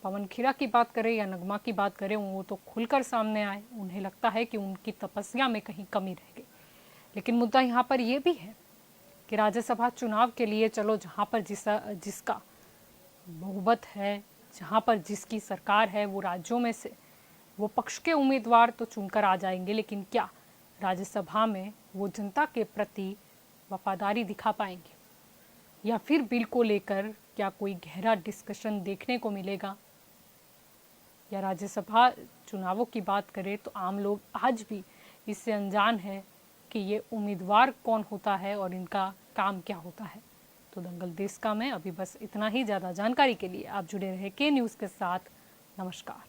पवन खेड़ा की बात करें या नगमा की बात करें, वो तो खुलकर सामने आए। उन्हें लगता है कि उनकी तपस्या में कहीं कमी रह गई। लेकिन मुद्दा यहाँ पर यह भी है कि राज्यसभा चुनाव के लिए चलो जहाँ पर जिसका बहुमत है, जहाँ पर जिसकी सरकार है, वो राज्यों में से वो पक्ष के उम्मीदवार तो चुनकर आ जाएंगे, लेकिन क्या राज्यसभा में वो जनता के प्रति वफादारी दिखा पाएंगे या फिर बिल को लेकर क्या कोई गहरा डिस्कशन देखने को मिलेगा। या राज्यसभा चुनावों की बात करें तो आम लोग आज भी इससे अनजान है कि ये उम्मीदवार कौन होता है और इनका काम क्या होता है। तो दंगल देश का में अभी बस इतना ही। ज़्यादा जानकारी के लिए आप जुड़े रहे के न्यूज़ के साथ। नमस्कार।